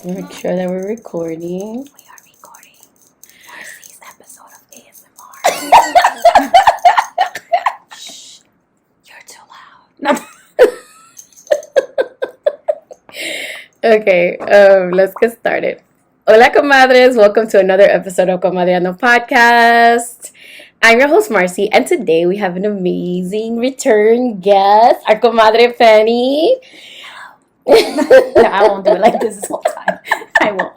Make sure that we're recording. We are recording Marcy's episode of ASMR. Shh, you're too loud. Okay, let's get started. Hola Comadres, welcome to another episode of Comadreando podcast. I'm your host Marcy, and today we have an amazing return guest, our comadre Penny. No, I won't do it like this whole time. I won't.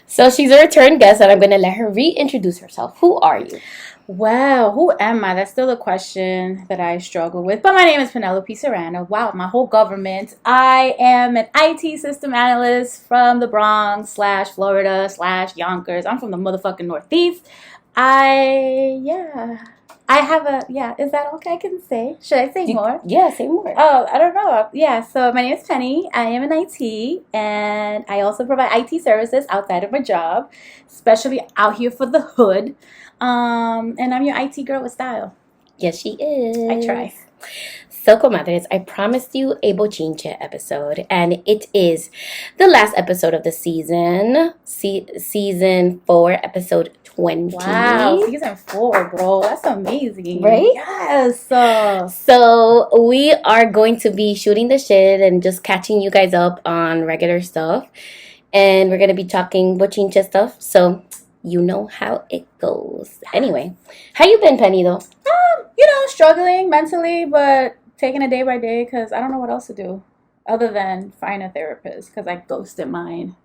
So she's a return guest, and I'm going to let her reintroduce herself. Who are you? Well, who am I? That's still a question that I struggle with. But my name is Penelope Serrano. Wow, my whole government. I am an IT system analyst from the Bronx / Florida / Yonkers. I'm from the motherfucking Northeast. I have a, is that okay I can say? Should I say more? Yeah, say more. Oh, I don't know. Yeah, so my name is Penny. I am in IT, and I also provide IT services outside of my job, especially out here for the hood. And I'm your IT girl with style. Yes, she is. I try. So, comadres, I promised you a Bochinche episode, and it is the last episode of the season. Season 4, episode 20. Wow, season 4, bro. That's amazing. Right? Yes. So, we are going to be shooting the shit and just catching you guys up on regular stuff. And we're going to be talking Bochinche stuff. So, you know how it goes. Anyway, how you been, Penny, though? Struggling mentally, but taking it day by day because I don't know what else to do other than find a therapist because I ghosted mine.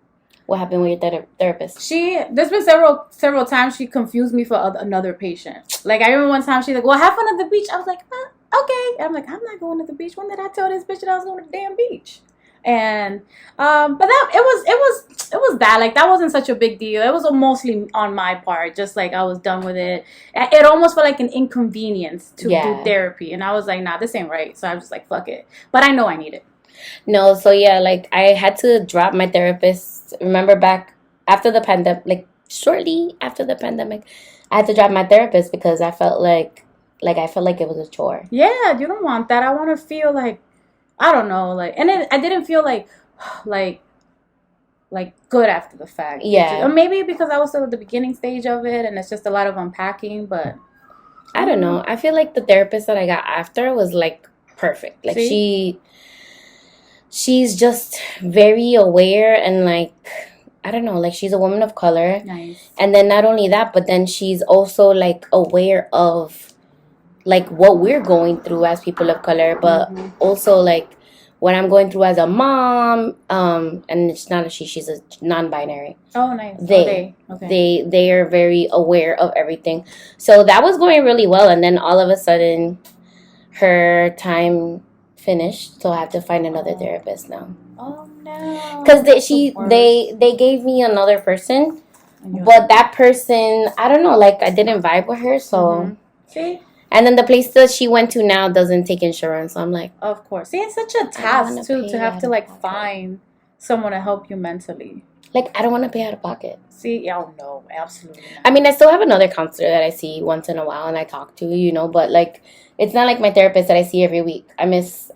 What happened with your therapist? There's been several times she confused me for another patient. Like, I remember one time she's like, well, have fun at the beach. I was like, okay. And I'm like, I'm not going to the beach. When did I tell this bitch that I was going to the damn beach? And but that it was that, like, that wasn't such a big deal. It was mostly on my part, just like I was done with it. It almost felt like an inconvenience to do therapy, and I was like, nah, this ain't right. So I was just like, fuck it. But I know I need it. No, so yeah, like, I had to drop my therapist. Remember back after the pandemic, like shortly after the pandemic, I had to drop my therapist because I felt like it was a chore. Yeah, you don't want that. I want to feel like, I don't know, like, and then I didn't feel like good after the fact. Yeah. Or maybe because I was still at the beginning stage of it, and it's just a lot of unpacking. But I don't know. I feel like the therapist that I got after was like perfect. Like, she's just very aware, and like, I don't know, like, she's a woman of color. Nice. And then not only that, but then she's also like aware of like what we're going through as people of color, but also like what I'm going through as a mom. And it's not a she's a non-binary. Oh, nice. They are very aware of everything. So that was going really well, and then all of a sudden her time finished, so I have to find another therapist now. Oh no. Because they gave me another person, but that person, I don't know, like, I didn't vibe with her, so See? And then the place that she went to now doesn't take insurance, so I'm like, of course. See, it's such a task too to have to like find someone to help you mentally. Like, I don't want to pay out of pocket. See, oh no, absolutely not. I mean, I still have another counselor that I see once in a while and I talk to, but like, it's not like my therapist that I see every week. I miss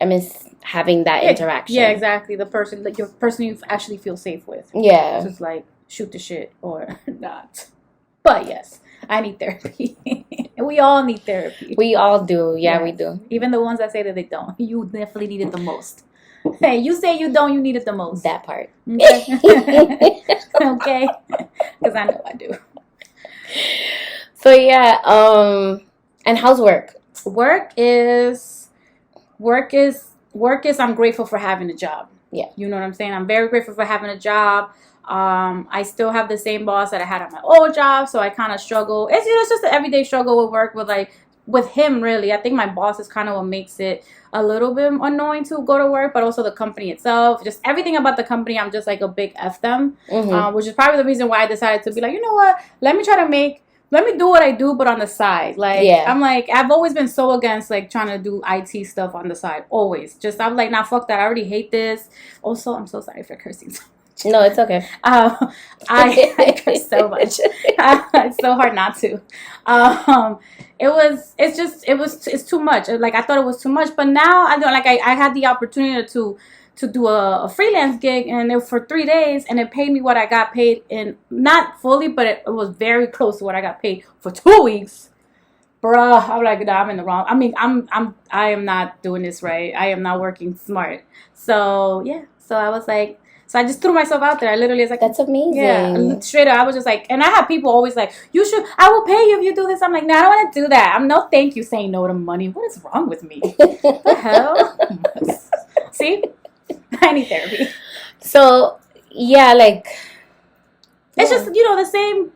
having that interaction. Yeah, exactly. The person, like, your person you actually feel safe with. Yeah. Just like shoot the shit or not. But yes, I need therapy. We all need therapy. We all do. Yeah, we do. Even the ones that say that they don't. You definitely need it the most. Hey, you say you don't, you need it the most. That part. Okay. Okay. Because I know I do. So yeah, and how's work? Work is I'm grateful for having a job. Yeah. You know what I'm saying? I'm very grateful for having a job. I still have the same boss that I had at my old job, so I kind of struggle. It's just an everyday struggle with work with him, really. I think my boss is kind of what makes it a little bit annoying to go to work, but also the company itself. Just everything about the company, I'm just like a big F them, which is probably the reason why I decided to be like, you know what? Let me do what I do, but on the side. Like, I'm like, I've always been so against like trying to do IT stuff on the side. Always. Just, I'm like, nah, fuck that. I already hate this. Also, I'm so sorry for cursing so much. No, it's okay. I curse so much. It's so hard not to. It's too much. Like, I thought it was too much, but now I had the opportunity to to do a freelance gig, and it was for 3 days, and it paid me what I got paid in, not fully, but it was very close to what I got paid for 2 weeks. Bruh, I'm like, nah, I'm in the wrong. I mean, I am not doing this right. I am not working smart. So yeah, so I was like, so I just threw myself out there. I literally was like, That's amazing. Yeah, straight up. I was just like, and I have people always like, I will pay you if you do this. I'm like, no, I don't want to do that. I'm no thank you saying no to money. What is wrong with me? What the hell? See? I need therapy. So, yeah, like... It's just, the same...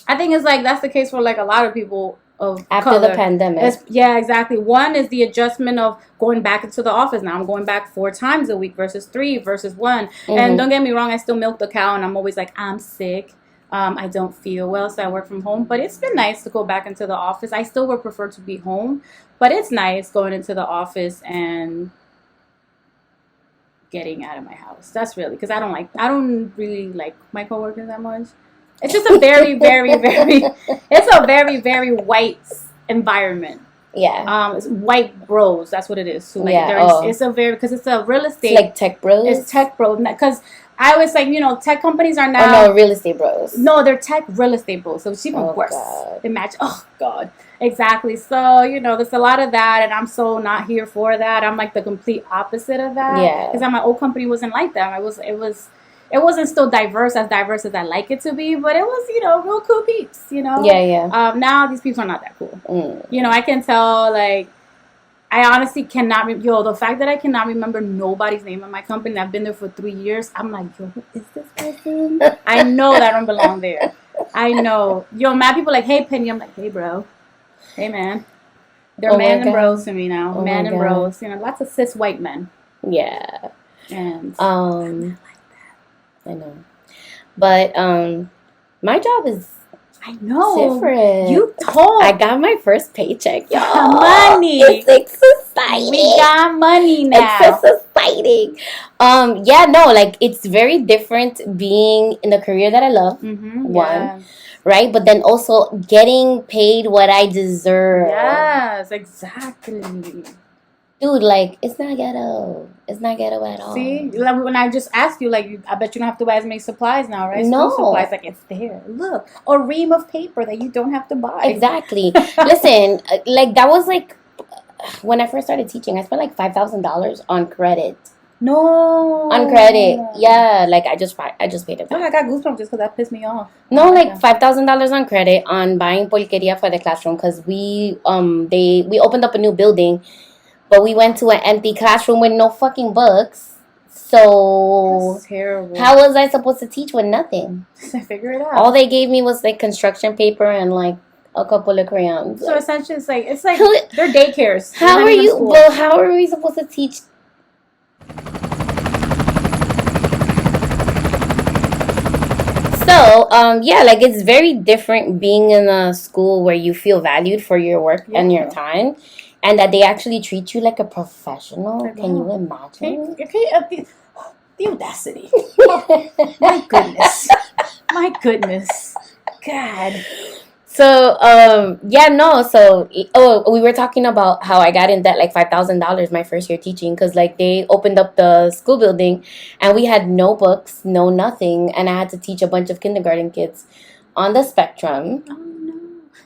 I think it's like, that's the case for like a lot of people of after color. the pandemic. Yeah, exactly. One is the adjustment of going back into the office. Now I'm going back 4 times a week versus 3 versus 1. Mm-hmm. And don't get me wrong, I still milk the cow, and I'm always like, I'm sick. I don't feel well, so I work from home. But it's been nice to go back into the office. I still would prefer to be home, but it's nice going into the office and getting out of my house. That's really, because I don't really like my coworkers that much. It's just a very, very, very, it's a very, very white environment. Yeah. It's white bros. That's what it is. So like, it's a very, because it's a real estate. It's like tech bros? It's tech bros. Because I was like, tech companies are now. Oh, no, real estate bros. No, they're tech real estate bros. So it's even worse. God. Imagine. Oh, God. Exactly. So, there's a lot of that, and I'm so not here for that. I'm like the complete opposite of that. Yeah. Because my old company wasn't like that. It wasn't still diverse as I like it to be, but it was, real cool peeps, Yeah. Now these people are not that cool. Mm. I can tell, like, I honestly cannot, the fact that I cannot remember nobody's name in my company, I've been there for 3 years, I'm like, who is this person? I know that I don't belong there. I know. Mad people like, hey, Penny. I'm like, hey, bro. Hey, man. They're man and bros to me now. Man and bros. Lots of cis white men. Yeah. And I know. But my job is different. You told. I got my first paycheck, y'all. Money. It's exciting. We got money now. It's so exciting. Yeah, no, like it's very different being in the career that I love. Mm-hmm, one. Right? But then also getting paid what I deserve. Yes, exactly. Dude, like, it's not ghetto. It's not ghetto at all. See? Like, when I just asked you, like, I bet you don't have to buy as many supplies now, right? No. School supplies, like, it's there. Look, a ream of paper that you don't have to buy. Exactly. Listen, like, that was, like, when I first started teaching, I spent, like, $5,000 on credit. No. On credit. Yeah, like, I just paid it back. Oh, I got goosebumps just because that pissed me off. No, like, $5,000 on credit on buying porqueria for the classroom because we opened up a new building. But we went to an empty classroom with no fucking books. So that's terrible. How was I supposed to teach with nothing? Figure it out. All they gave me was like construction paper and like a couple of crayons. So essentially, it's like they're daycares. How are you? Well, how are we supposed to teach? So, yeah, like it's very different being in a school where you feel valued for your work and your time. And that they actually treat you like a professional. Can you imagine? The audacity. Oh, my goodness. My goodness. God. So, yeah, no. So, we were talking about how I got in debt like $5,000 my first year teaching. Because, like, they opened up the school building. And we had no books, no nothing. And I had to teach a bunch of kindergarten kids on the spectrum.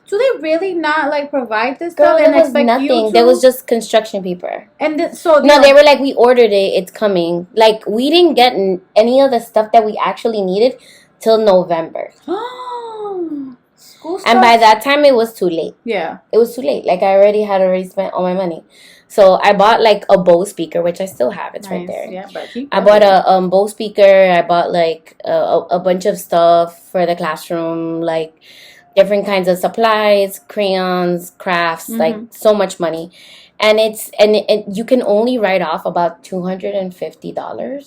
Do they really not like provide this stuff? Girl, there was nothing. There was just construction paper. And they were like, we ordered it. It's coming. Like we didn't get any of the stuff that we actually needed till November. School stuff. And by that time, it was too late. Yeah, it was too late. Like I already spent all my money. So I bought like a Bose speaker, which I still have. It's nice. Right there. Yeah, but I bought a Bose speaker. I bought like a bunch of stuff for the classroom, like. Different kinds of supplies, crayons, crafts, like so much money. And you can only write off about $250.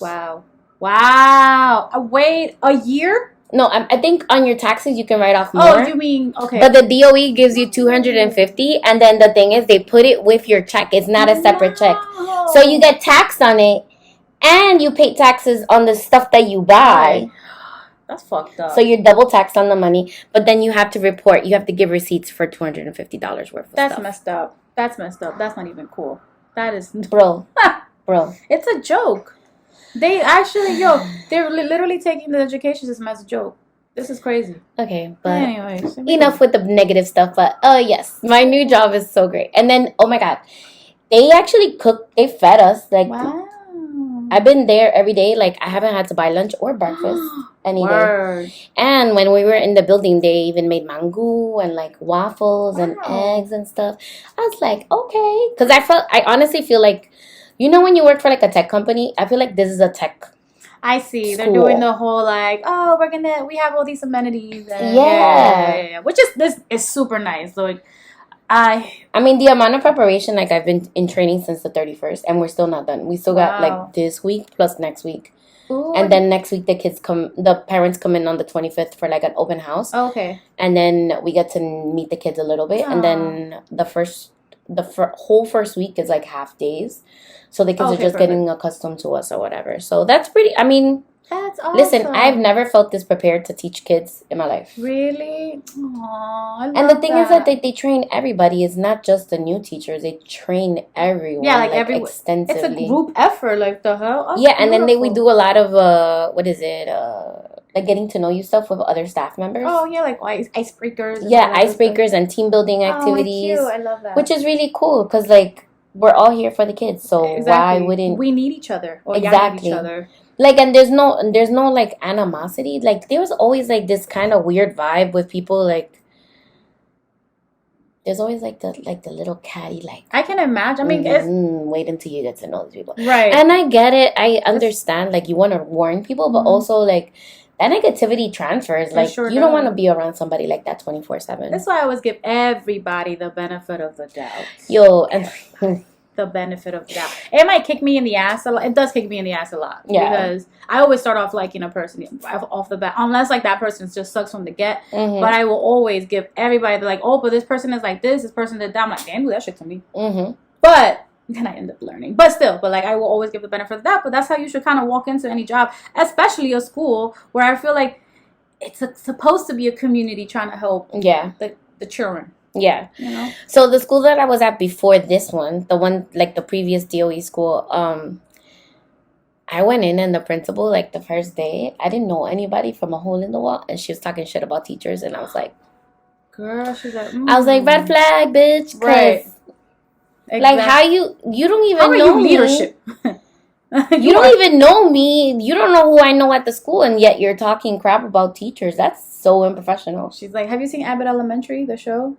Wow. Wait, a year? No, I think on your taxes you can write off more. Oh, you mean, okay. But the DOE gives you $250, and then the thing is they put it with your check. It's not a separate check. So you get taxed on it, and you pay taxes on the stuff that you buy. That's fucked up. So you're double taxed on the money, but then you have to report. You have to give receipts for $250 worth of stuff. That's messed up. That's not even cool. That is... Bro. It's a joke. They actually, they're literally taking the education system as a joke. This is crazy. Okay, but anyways, enough with the negative stuff. But yes, my new job is so great. And then, oh my God, they actually cook. They fed us. Like, wow. I've been there every day. Like, I haven't had to buy lunch or breakfast any day. And when we were in the building, they even made mango and like waffles and eggs and stuff. I was like, okay, because I honestly feel like, when you work for like a tech company, I feel like this is a tech. I see. School. They're doing the whole like, oh, we have all these amenities. And yeah. Which this is super nice. Like, I mean, the amount of preparation, like, I've been in training since the 31st, and we're still not done. We still got, like, this week plus next week. Ooh. And then next week, the parents come in on the 25th for, like, an open house. Oh, okay. And then we get to meet the kids a little bit. Aww. And then the whole first week is, like, half days. So the kids are just getting accustomed to us or whatever. So that's pretty, I mean... That's awesome. Listen, I've never felt this prepared to teach kids in my life. Really? Aww, and the thing is that they train everybody. It's not just the new teachers. They train everyone. Yeah, like everyone. Extensively. It's a group effort. Like the hell? Oh, yeah, and then we do a lot of, like getting to know you stuff with other staff members. Oh, yeah, like icebreakers. Yeah, icebreakers and team building activities. Oh, cute. I love that. Which is really cool because, like, we're all here for the kids. So why wouldn't... We need each other. Or exactly. Need each other. Like, and there's no like animosity. Like, there was always like this kind of weird vibe with people. Like, there's always like the little catty, like, I can imagine. I mean, wait until you get to know these people, right? And I get it. I understand. Like, you want to warn people, but also like that negativity transfers. Like, you don't want to be around somebody like that 24/7. That's why I always give everybody the benefit of the doubt. Yo, and. The benefit of the doubt. It might kick me in the ass a lot. It does kick me in the ass a lot. Yeah. Because I always start off liking a person off the bat. Unless like that person just sucks from the get. Mm-hmm. But I will always give everybody like, oh, but this person is like this person did that. I'm like, damn, do that shit to me. Mm-hmm. But then I end up learning. But like I will always give the benefit of that. But that's how you should kind of walk into any job. Especially a school where I feel like it's supposed to be a community trying to help the children. Yeah. You know? So the school that I was at before this one, the one like the previous DOE school, I went in and the principal, like the first day, I didn't know anybody from a hole in the wall, and she was talking shit about teachers, and I was like, girl, she's like, I was like, red flag, bitch. Right. Exactly. Like, how you don't even how know you leadership? you don't even know me. You don't know who I know at the school, and yet you're talking crap about teachers. That's so unprofessional. She's like, have you seen Abbott Elementary, the show?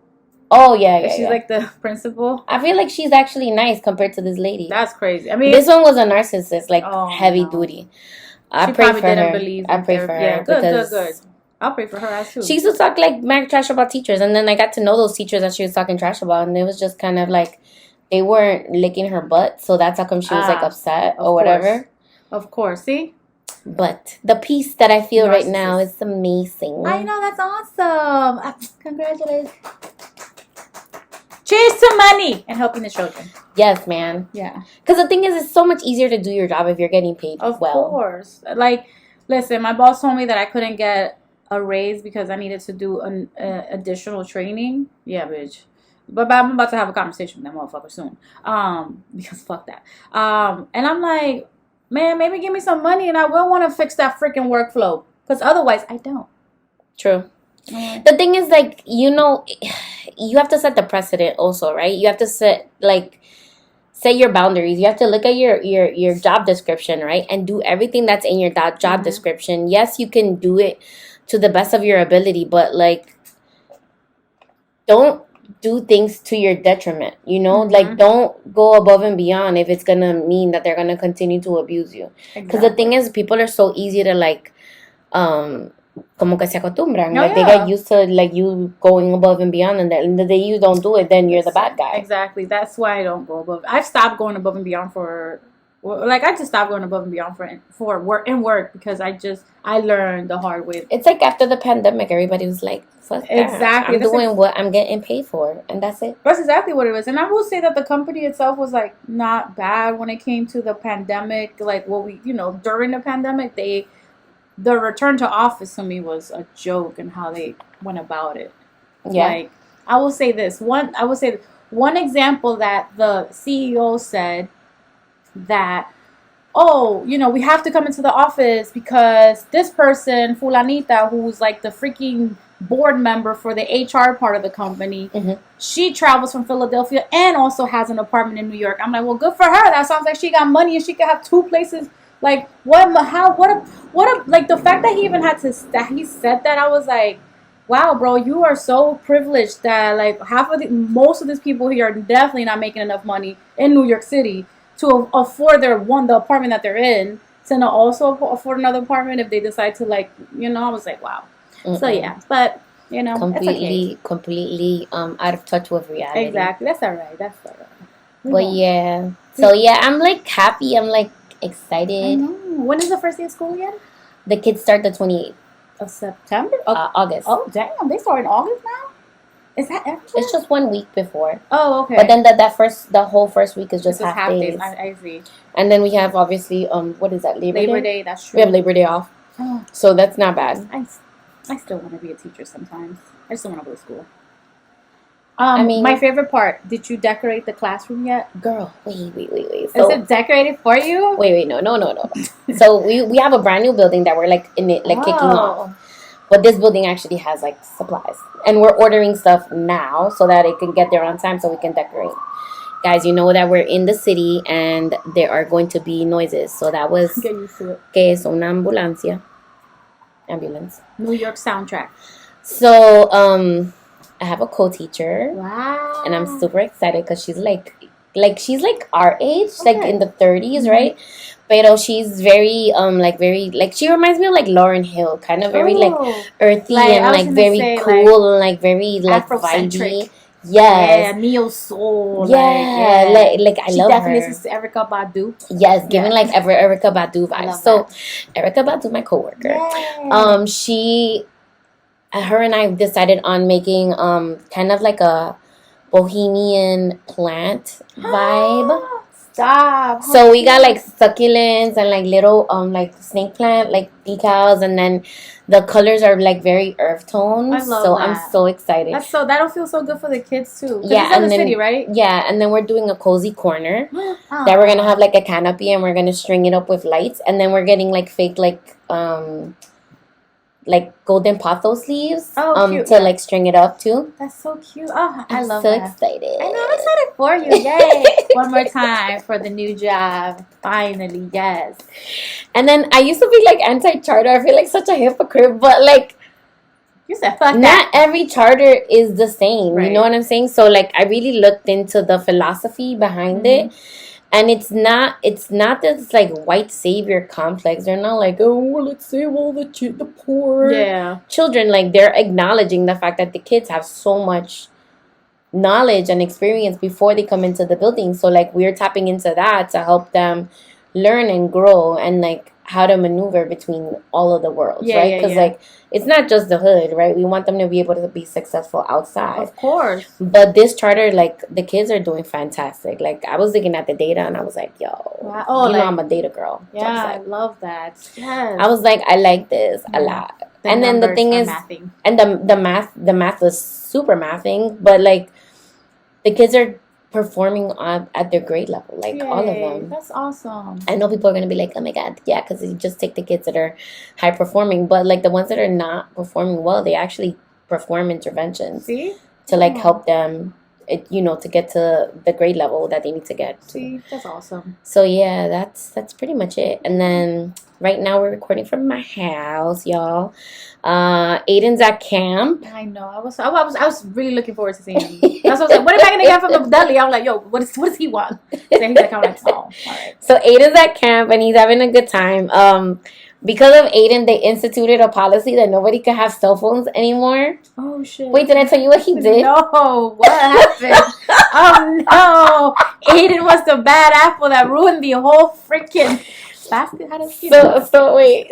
Oh, yeah. She's like the principal. I feel like she's actually nice compared to this lady. That's crazy. I mean, this one was a narcissist, like heavy duty. I pray for her. I pray for her. Yeah, good. I'll pray for her as too. She used to talk like mad trash about teachers, and then I got to know those teachers that she was talking trash about, and it was just kind of like they weren't licking her butt, so that's how come she was like upset or whatever. Of course, see. But the peace that I feel right now is amazing. I know, that's awesome. Congratulations. Cheers to money and helping the children. Yes, man. Yeah. Because the thing is, it's so much easier to do your job if you're getting paid well. Of course. Like, listen, my boss told me that I couldn't get a raise because I needed to do an additional training. Yeah, bitch. But I'm about to have a conversation with that motherfucker soon. Because fuck that. And I'm like, man, maybe give me some money and I will want to fix that freaking workflow. Because otherwise, I don't. True. The thing is, like, you have to set the precedent also, right? You have to set your boundaries. You have to look at your job description, right? And do everything that's in your job description. Yes, you can do it to the best of your ability, but, like, don't do things to your detriment, Like, don't go above and beyond if it's going to mean that they're going to continue to abuse you. Because the thing is, people are so easy to, like, como que se acostumbran. They get used to like you going above and beyond, and then the day you don't do it, then you're the bad guy. Exactly. That's why I don't go above. I've stopped going above and beyond I just stopped going above and beyond for work because I learned the hard way. It's like after the pandemic, everybody was like, fuck that. Exactly. I'm doing what I'm getting paid for, and that's it. That's exactly what it was. And I will say that the company itself was like not bad when it came to the pandemic. Like what we, during the pandemic, the return to office to me was a joke and how they went about it. Yeah. Like, I will say this. One example that the CEO said that oh, we have to come into the office because this person, Fulanita, who's like the freaking board member for the HR part of the company, she travels from Philadelphia and also has an apartment in New York. I'm like, well, good for her. That sounds like she got money and she could have two places. Like, like the fact that he even that he said that, I was like, wow, bro, you are so privileged that like most of these people here are definitely not making enough money in New York City to afford the apartment that they're in, to also afford another apartment if they decide to I was like, wow. So yeah, but completely out of touch with reality. Exactly. That's all right. But yeah, so yeah, I'm like happy. I'm like excited. When is the first day of school again? The kids start the 28th of September. August. Oh damn, they start in August now. Is that everything? It's just 1 week before. Oh, okay. But then the whole first week is just half days. I see. And then we have obviously what is that, Labor Day? That's true. We have Labor Day off, so that's not bad. I still want to be a teacher sometimes. I just don't want to go to school. I mean, my favorite part. Did you decorate the classroom yet? Girl, wait. So, is it decorated for you? Wait, no. So we have a brand new building that we're like in it, like kicking off. But this building actually has like supplies, and we're ordering stuff now so that it can get there on time so we can decorate. Guys, you know that we're in the city and there are going to be noises. So that was get used to it. Que es una ambulance. New York soundtrack. So I have a co-teacher. Wow. And I'm super excited because she's like she's like our age, like in the 30s, right? But she's very she reminds me of like Lauryn Hill, kind of very like earthy and like very cool and like very like vibey. Yes. Yeah, neo soul. Yeah, like I love her. She definitely is Erykah Badu. Yes, giving like Erykah Badu vibes. So Erykah Badu, my coworker. Yay. Her and I decided on making kind of like a bohemian plant vibe. Stop. So we got like succulents and like little like snake plant like decals, and then the colors are like very earth tones. I love so that. I'm so excited. That'll feel so good for the kids too. Yeah, and then city, right? Yeah, and then we're doing a cozy corner that we're gonna have like a canopy, and we're gonna string it up with lights, and then we're getting like fake like golden pothos sleeves to like string it up too. That's so cute. Oh, I love that. I'm so excited. I know, I'm excited for you. Yay. One more time for the new job. Finally, yes. And then I used to be like anti-charter. I feel like such a hypocrite, but like you said fuck not that. Every charter is the same. Right. You know what I'm saying? So like I really looked into the philosophy behind it. And it's not this like white savior complex. They're not like, oh, well, let's save all the poor children. Like they're acknowledging the fact that the kids have so much knowledge and experience before they come into the building. So like we're tapping into that to help them learn and grow and like how to maneuver between all of the worlds, right? Because like it's not just the hood, right? We want them to be able to be successful outside. Of course. But this charter, like the kids are doing fantastic. Like I was looking at the data and I was like, yo, know I'm a data girl. Yeah, I love that. Yes. I was like, I like this a lot. And then the thing is, mathing. And the math was super mathing, but like the kids are performing at their grade level, like all of them. That's awesome. I know people are gonna be like, oh my god, yeah, because you just take the kids that are high performing, but like the ones that are not performing well, they actually perform interventions to like help them, to get to the grade level that they need to get to. That's awesome. So yeah, that's pretty much it. And then right now we're recording from my house, y'all. Aiden's at camp. I know. I was really looking forward to seeing him. That's what I was like, what am I gonna get from the deli? I was like, yo, what does he want? So he's like, I'm like, oh, all right. So Aiden's at camp and he's having a good time. Because of Aiden, they instituted a policy that nobody could have cell phones anymore. Oh shit! Wait, did I tell you what he did? No, what happened? Oh no! Aiden was the bad apple that ruined the whole freaking basket. How does So wait,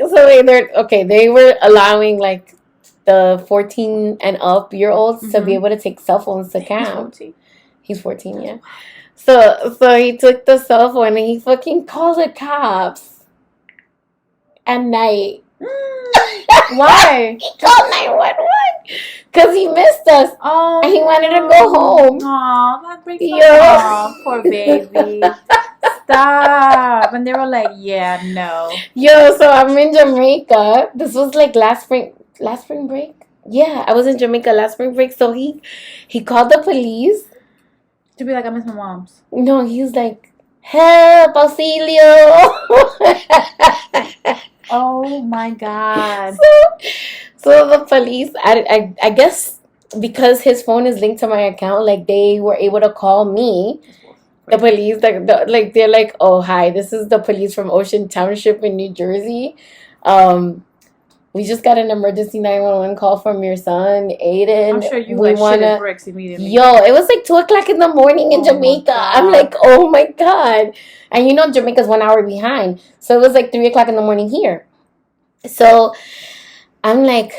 they were allowing like the 14 and up year olds to be able to take cell phones to camp. He's 14, yeah. So he took the cell phone and he fucking called the cops at night. Why? He called 911 because he missed us. Oh, and he wanted to go home. Aw, that breaks my heart. Poor baby. Stop. up, and they were like, "Yeah, no." Yo, so I'm in Jamaica. This was like last spring break. Yeah, I was in Jamaica last spring break. So he called the police. To be like, I miss my mom's. No, he was like, help, auxilio. Oh my God. So the police, I guess because his phone is linked to my account, like they were able to call me. The police, like they're like, oh hi, this is the police from Ocean Township in New Jersey. We just got an emergency 911 call from your son, Aiden. I'm sure you shitted bricks immediately. Yo, it was like 2:00 in the morning in Jamaica. I'm like, oh my God. And you know Jamaica's 1 hour behind. So it was like 3:00 in the morning here. So I'm like,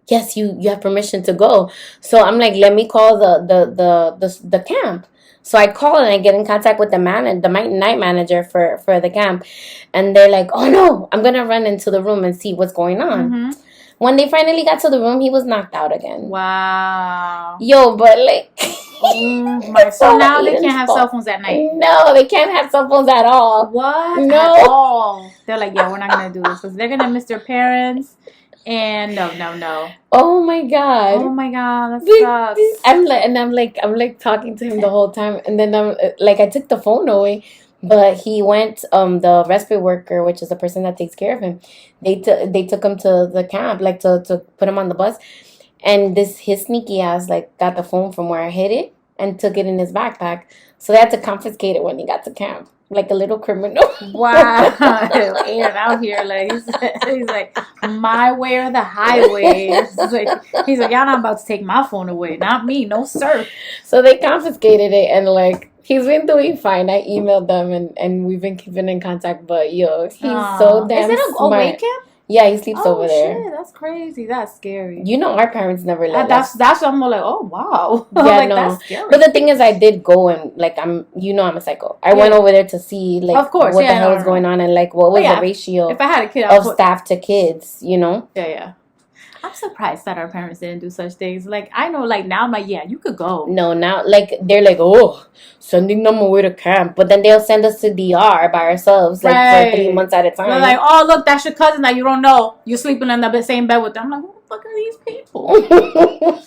yes, you have permission to go. So I'm like, let me call the camp. So I call and I get in contact with the night manager for the camp. And they're like, oh no, I'm going to run into the room and see what's going on. Mm-hmm. When they finally got to the room, he was knocked out again. Wow. Yo, but like... So now they can't have cell phones at night? No, they can't have cell phones at all. What? No. At all. They're like, yeah, we're not going to do this. Because they're going to miss their parents. And no. Oh my God, that sucks. I'm like talking to him the whole time, and then I'm like, I took the phone away, but he went. The respite worker, which is the person that takes care of him, they took him to the camp, like to put him on the bus, and his sneaky ass like got the phone from where I hid it and took it in his backpack, so they had to confiscate it when he got to camp. Like a little criminal. Wow. Aaron out here, like he's like, my way or the highway. He's like, y'all not about to take my phone away. Not me, no sir. So they confiscated it, and like he's been doing fine. I emailed them and we've been keeping in contact, but yo, he's so damn smart. Is it a away camp? Yeah, he sleeps over there. Shit, that's crazy. That's scary. You know, our parents never let us. That's what I'm like, oh wow. Yeah, like, no. That's scary. But the thing is, I did go and like I'm a psycho. I went over there to see like of course, what the hell was going on and like what was the ratio if I had a kid, of staff to kids. You know. Yeah. I'm surprised that our parents didn't do such things. Like, I know, like, now I'm like, yeah, you could go. No, now, like, they're like, oh, sending them away to camp. But then they'll send us to DR by ourselves, like, for 3 months at a time. They're like, oh, look, that's your cousin that you don't know. You're sleeping in the same bed with them. I'm like, who the fuck are these people?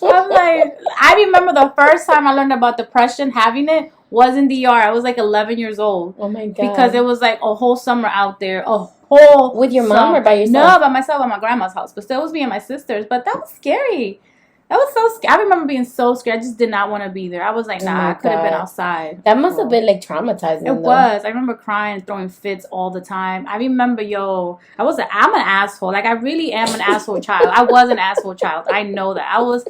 I'm like, I remember the first time I learned about depression, having it, was in DR. I was, like, 11 years old. Oh, my God. Because it was, like, a whole summer out there, with your mom or by yourself? No, by myself at my grandma's house. But still, it was me and my sisters. But that was scary. That was so scary. I remember being so scared. I just did not want to be there. I was like, nah, I could have been outside. That must have been like traumatizing. It was. I remember crying and throwing fits all the time. I remember, I'm an asshole. Like, I really am an asshole child. I was an asshole child. I know that. I was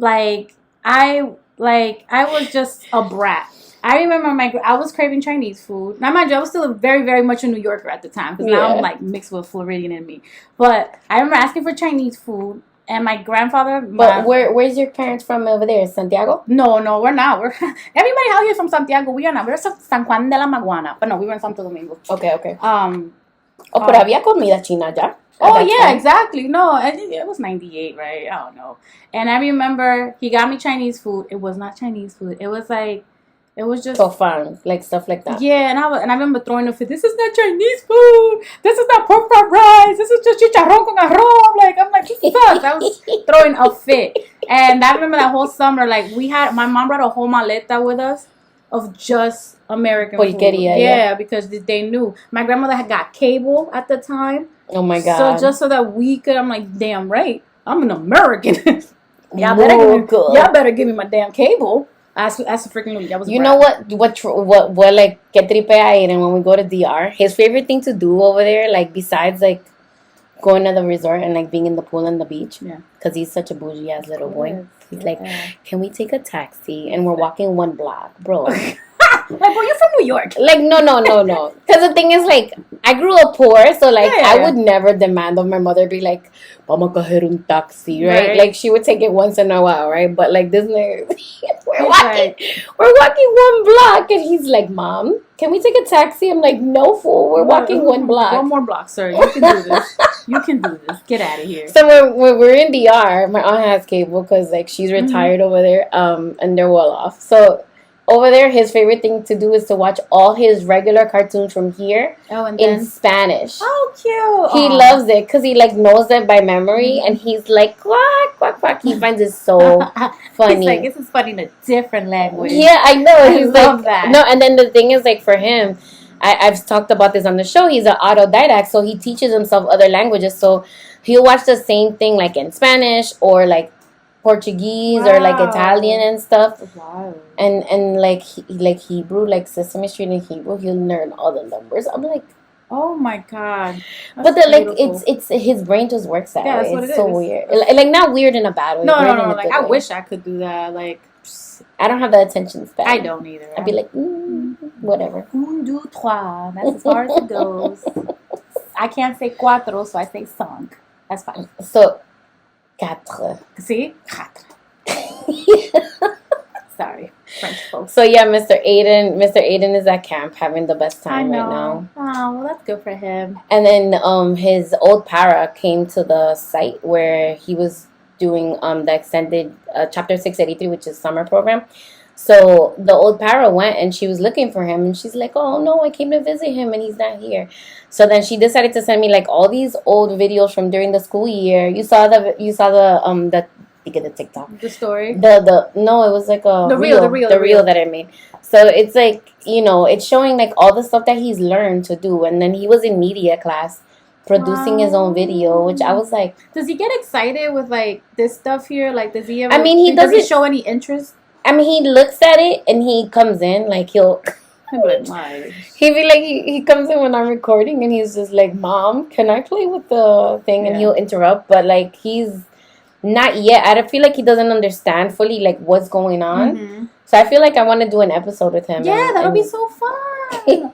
I was just a brat. I remember I was craving Chinese food. Now, mind you, I was still very, very much a New Yorker at the time. Because now I'm, like, mixed with Floridian in me. But I remember asking for Chinese food. And my grandfather... But where's your parents from over there? Santiago? No, we're not. Everybody out here is from Santiago. We are not. We're San Juan de la Maguana. But no, we were in Santo Domingo. Okay. Pero había comida china ya. Oh, yeah, exactly. No, I think it was 98, right? I don't know. And I remember he got me Chinese food. It was not Chinese food. It was like... It was just... So fun. Like, stuff like that. Yeah, and I remember throwing a fit. This is not Chinese food. This is not pork fried rice. This is just chicharrón con arroz. I'm like, this sucks. I was throwing a fit. And I remember that whole summer, like, my mom brought a whole maleta with us of just American food. Yeah, because they knew. My grandmother had got cable at the time. Oh, my God. So just so that we could, I'm like, damn right. I'm an American. Y'all better give me my damn cable. That's a freaking movie. You know what like que tripea Aiden when we go to DR? His favorite thing to do over there, like besides like going to the resort and like being in the pool and the beach, because he's such a bougie ass little boy. He's like, can we take a taxi? And we're walking 1 block, bro. Like, bro, you're from New York. Like, no. Because the thing is, like, I grew up poor, so, like, I would never demand of my mother be like, vamos a coger un taxi, right? Like, she would take it once in a while, right? But, like, this nigga, we're walking 1 block, and he's like, Mom, can we take a taxi? I'm like, no, fool, we're walking 1 block. 1 more block, sir. You can do this. You can do this. Get out of here. So, when we're in DR, my aunt has cable, because, like, she's retired over there, and they're well off. So, over there, his favorite thing to do is to watch all his regular cartoons from here and in then Spanish. oh, cute. He loves it because he like knows it by memory, and he's like quack quack quack. He finds it so funny. He's like, this is funny in a different language. Yeah, I know. I He's love like that. no, and then the thing is like for him, I've talked about this on the show. He's an autodidact, so he teaches himself other languages. So he'll watch the same thing like in Spanish or like Portuguese or like Italian and stuff. Wow. And like Hebrew, like Sesame Street in Hebrew, he'll learn all the numbers. I'm like, oh my god. But the like it's his brain just works that way. That's what it's so weird. Like not weird in a bad way. No. Like I wish I could do that. Like I don't have the attention span. I don't either. I'd be like, whatever. Un, deux, trois. That's as far as it goes. I can't say cuatro, so I say cinq. That's fine. So, quatre. See? Quatre. Sorry, French folks. So yeah, Mr. Aiden is at camp having the best time right now. Oh, well, that's good for him. And then his old para came to the site where he was doing the extended chapter 683, which is summer program. So the old para went and she was looking for him, and she's like, "Oh no, I came to visit him and he's not here." So then she decided to send me like all these old videos from during the school year. You saw the the TikTok. The story. No, it was like the reel that I made. So it's like, you know, it's showing like all the stuff that he's learned to do, and then he was in media class producing his own video, which I was like, does he get excited with like this stuff here? Like, does he ever? I mean, he doesn't show any interest. I mean, he looks at it and he comes in like he'll be like he comes in when I'm recording and he's just like, "Mom, can I play with the thing?" And he'll interrupt, but like he's not yet. I don't feel like he doesn't understand fully like what's going on. Mm-hmm. So I feel like I want to do an episode with him. Yeah, that'll be so fun.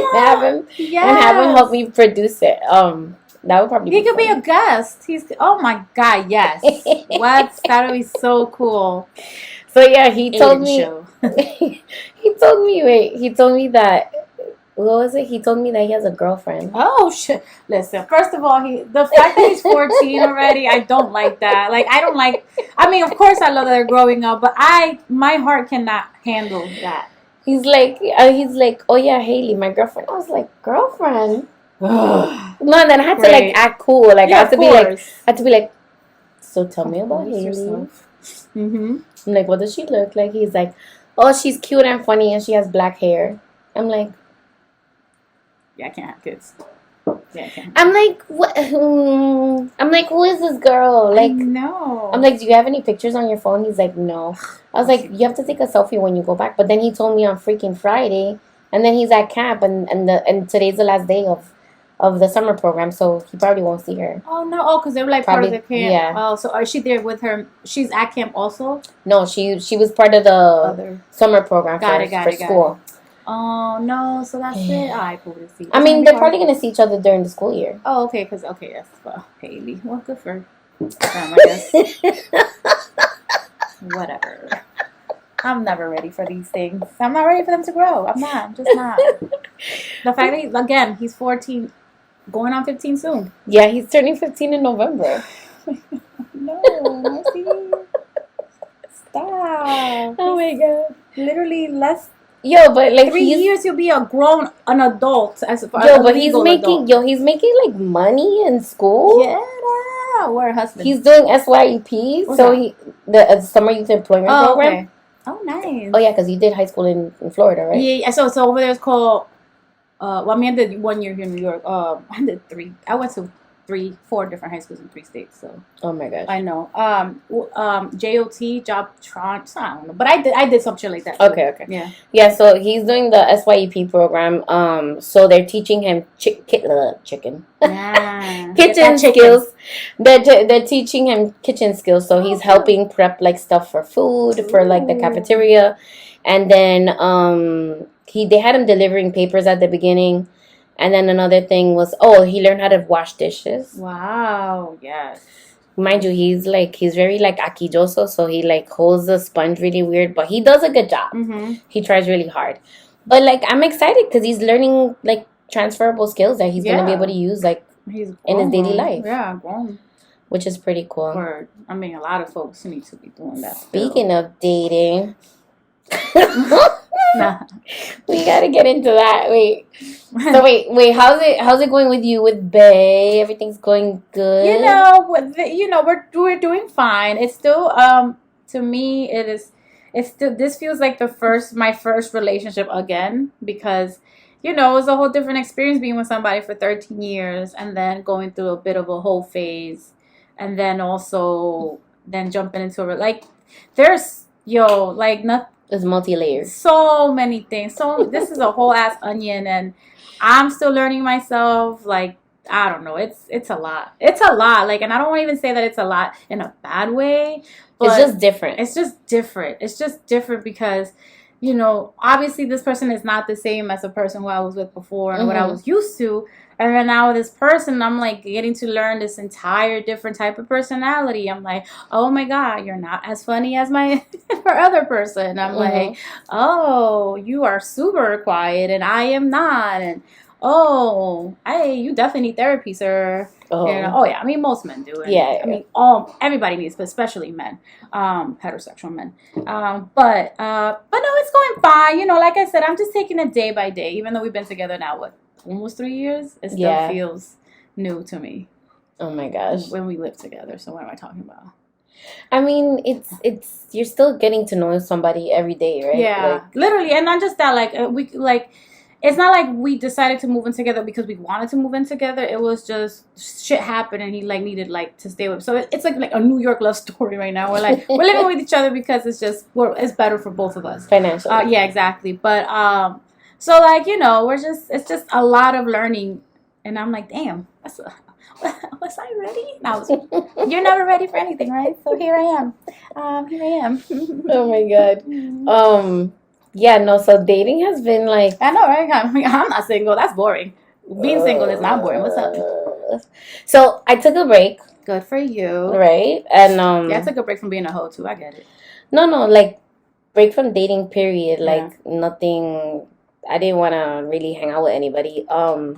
have him help me produce it. That would probably. He could be a guest. Oh my god, yes. What? That'll be so cool. So yeah, he told me. He told me that. What was it? He told me that he has a girlfriend. Oh shit! Listen, first of all, the fact that he's 14 already, I don't like that. Like, I don't like. I mean, of course, I love that they're growing up, but my heart cannot handle that. He's like, oh yeah, Haley, my girlfriend. I was like, girlfriend. No, and then I had to like act cool. Like I had to be like, so tell me about Haley. Mm-hmm. I'm like, what does she look like? He's like, oh, she's cute and funny and she has black hair. I'm like, yeah, I can't have kids. Yeah, I can't. I'm like, what? I'm like, who is this girl? Like, no. I'm like, do you have any pictures on your phone? He's like, no. I was like, you have to take a selfie when you go back. But then he told me on freaking Friday, and then he's at camp, and today's the last day of the summer program, so he probably won't see her. Oh no! Oh, because they were like probably, part of the camp. Yeah. Oh, so is she there with her? She's at camp also. No, she was part of the summer program for school. Oh no! So that's it. I probably see. I mean, they're probably gonna see each other during the school year. Oh, okay. Yes. Well, Haley. Well, good for them, I guess. Whatever. I'm never ready for these things. I'm not ready for them to grow. I'm not. I'm just not. The fact that he's 14. Going on 15 soon. Yeah, he's turning 15 in November. No, Marcy. Stop. Oh my god. Literally less. Yo, but like 3 years you'll be an adult as a but he's making like money in school. Yeah, we're a husband. He's doing SYEP, so the summer youth employment program. Okay. Oh, nice. Oh yeah, because you did high school in Florida, right? Yeah. So over there it's called. Well, I mean, I did 1 year here in New York. I did 3. I went to 4 different high schools in 3 states. So. Oh my gosh. I know. JOT, Jobtron. I don't know, but I did some shit like that. Okay. Yeah. Yeah. So he's doing the SYEP program. So they're teaching him chicken. Yeah. Kitchen skills. They're teaching him kitchen skills. So he's helping prep like stuff for food for like the cafeteria, and then they had him delivering papers at the beginning, and then another thing was he learned how to wash dishes. Wow, yes. Mind you, he's very like aquilloso, so he like holds the sponge really weird, but he does a good job. Mm-hmm. He tries really hard, but like I'm excited because he's learning like transferable skills that he's gonna be able to use like in his daily life. Yeah, grown. Which is pretty cool. A lot of folks need to be doing that. Speaking of dating. Nah. We gotta get into that. Wait. So wait. How's it going with you with Bay? Everything's going good. We're doing fine. It's still to me it is. It's still, this feels like my first relationship again, because it was a whole different experience being with somebody for 13 years and then going through a bit of a whole phase, and then also then jumping into there's not. It's multi-layered. So many things. So this is a whole ass onion, and I'm still learning myself. Like, I don't know. It's a lot. It's a lot. Like, and I don't want to even say that it's a lot in a bad way. But it's just different. It's just different. It's just different because, obviously this person is not the same as the person who I was with before and what I was used to. And then now with this person, I'm like getting to learn this entire different type of personality. I'm like, oh my God, you're not as funny as my other person. I'm like, oh, you are super quiet and I am not. And you definitely need therapy, sir. Oh yeah, I mean most men do. And, yeah. I mean everybody needs, but especially men, heterosexual men. But no, it's going fine. Like I said, I'm just taking it day by day. Even though we've been together now, almost 3 years, it still feels new to me. Oh my gosh. When we live together. So what am I talking about? I mean, it's you're still getting to know somebody every day, right? Yeah, literally, and not just that. It's not like we decided to move in together because we wanted to move in together. It was just shit happened, and he needed to stay with. So it's like a New York love story right now. We're we're living with each other because it's better for both of us financially. Yeah, exactly. But so it's just a lot of learning, and I'm like, damn, was I ready? No, you're never ready for anything, right? So here I am. Oh my God. Yeah, no, so dating has been I know, right? I'm not single. That's boring. Being single is not boring. What's up? So I took a break. Good for you. Right? And yeah, I took a break from being a hoe too. I get it. No, break from dating period. Nothing. I didn't want to really hang out with anybody. I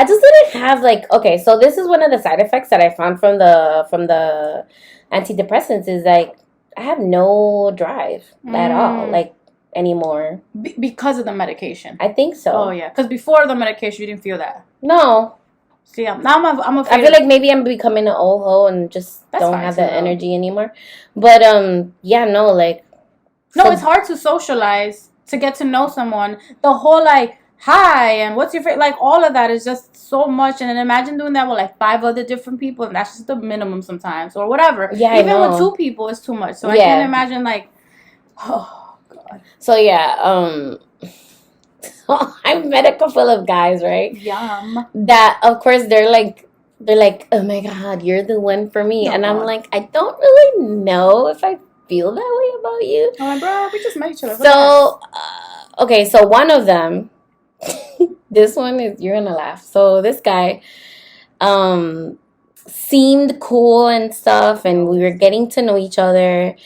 just didn't have okay, so this is one of the side effects that I found from the antidepressants is I have no drive at all, anymore. Because of the medication? I think so. Oh, yeah. Because before the medication, you didn't feel that? No. See, now I'm afraid. I feel like maybe I'm becoming an old hoe and just don't have the energy anymore. But, yeah, no, No, it's hard to socialize, to get to know someone. The whole, hi, and what's your favorite? All of that is just so much. And then imagine doing that with 5 other different people, and that's just the minimum sometimes, or whatever. Yeah, even with 2 people, it's too much. So I can't imagine oh God. So yeah, I met a couple of guys, right? Yum. That of course they're like, oh my God, you're the one for me, and I'm like, I don't really know if I feel that way about you. I'm like, bro, we just met each other. So okay, so one of them. This one is, you're gonna laugh. So this guy seemed cool and stuff, and we were getting to know each other.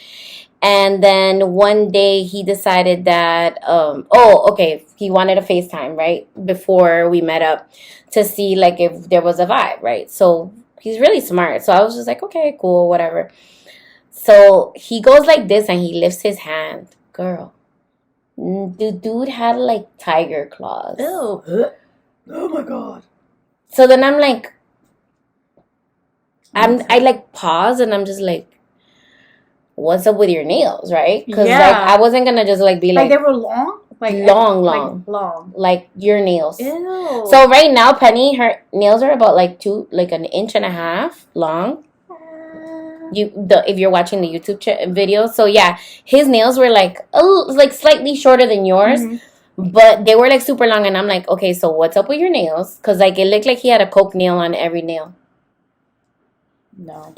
And then one day he decided that he wanted a FaceTime, right, before we met up to see if there was a vibe, right? So he's really smart. So I was just like, okay, cool, whatever. So he goes like this and he lifts his hand. Girl. The dude had tiger claws. Ew. Oh my God. So then I'm like, I pause and I'm just like, what's up with your nails, right? Because I wasn't gonna just be they were long? Long. Your nails. Ew. So right now, Penny, her nails are about an 1.5 inches long. If you're watching the YouTube video, so yeah, his nails were slightly shorter than yours, but they were super long, and I'm like, okay, so what's up with your nails? Because it looked like he had a Coke nail on every nail. No.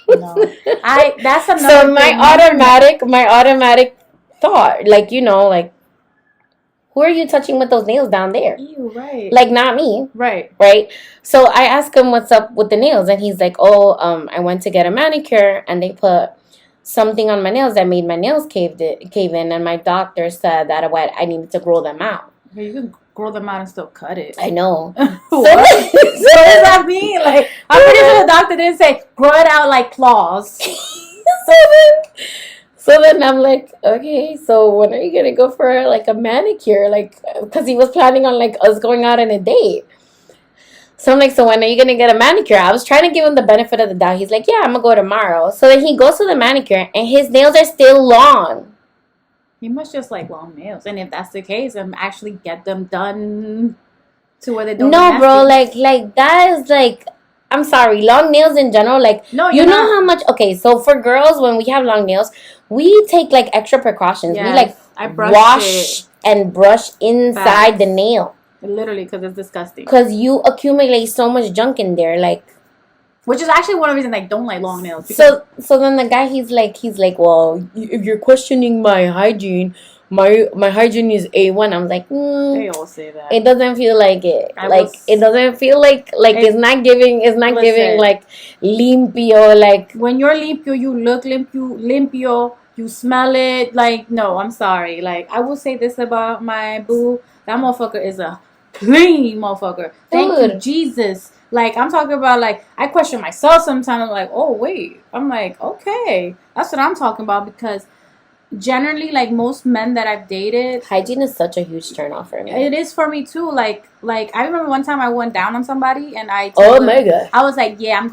That's another. So my automatic thought, who are you touching with those nails down there? Ew, right. Not me. Right. Right. So I asked him what's up with the nails, and he's like, I went to get a manicure, and they put something on my nails that made my nails cave in, and my doctor said that I needed to grow them out. Yeah, you can grow them out and still cut it. I know. What does that mean? I'm pretty sure the doctor didn't say grow it out like claws. So then I'm like, okay, so when are you gonna go for like a manicure? Like, because he was planning on like us going out on a date. So I'm like, so when are you gonna get a manicure? I was trying to give him the benefit of the doubt. He's like, yeah, I'm gonna go tomorrow. So then he goes to the manicure, and his nails are still long. He must just like long nails, and if that's the case, then actually get them done to where they don't. No, bro, like that is like. I'm sorry, long nails in general, like, no, you know how much, okay, so for girls, when we have long nails, we take, like, extra precautions. Yes, we, like, wash and brush inside the nail. Literally, because it's disgusting. Because you accumulate so much junk in there, like. Which is actually one of the reasons I don't like long nails. So then the guy, he's like, well, if you're questioning my hygiene, my hygiene is A1. I'm like, they all say that. It doesn't feel like it. It doesn't feel like it's not giving like limpio. Like, when you're limpio, you look limpio, you smell it. Like, no, I'm sorry. Like, I will say this about my boo. That motherfucker is a clean motherfucker. Thank you, Jesus. Like, I'm talking about, like, I question myself sometimes. I'm like, oh, wait. I'm like, okay. That's what I'm talking about, because generally, like, most men that I've dated, hygiene is such a huge turnoff for me. It is for me too. Like I remember one time I went down on somebody and I told him, my God. I was like, yeah, I'm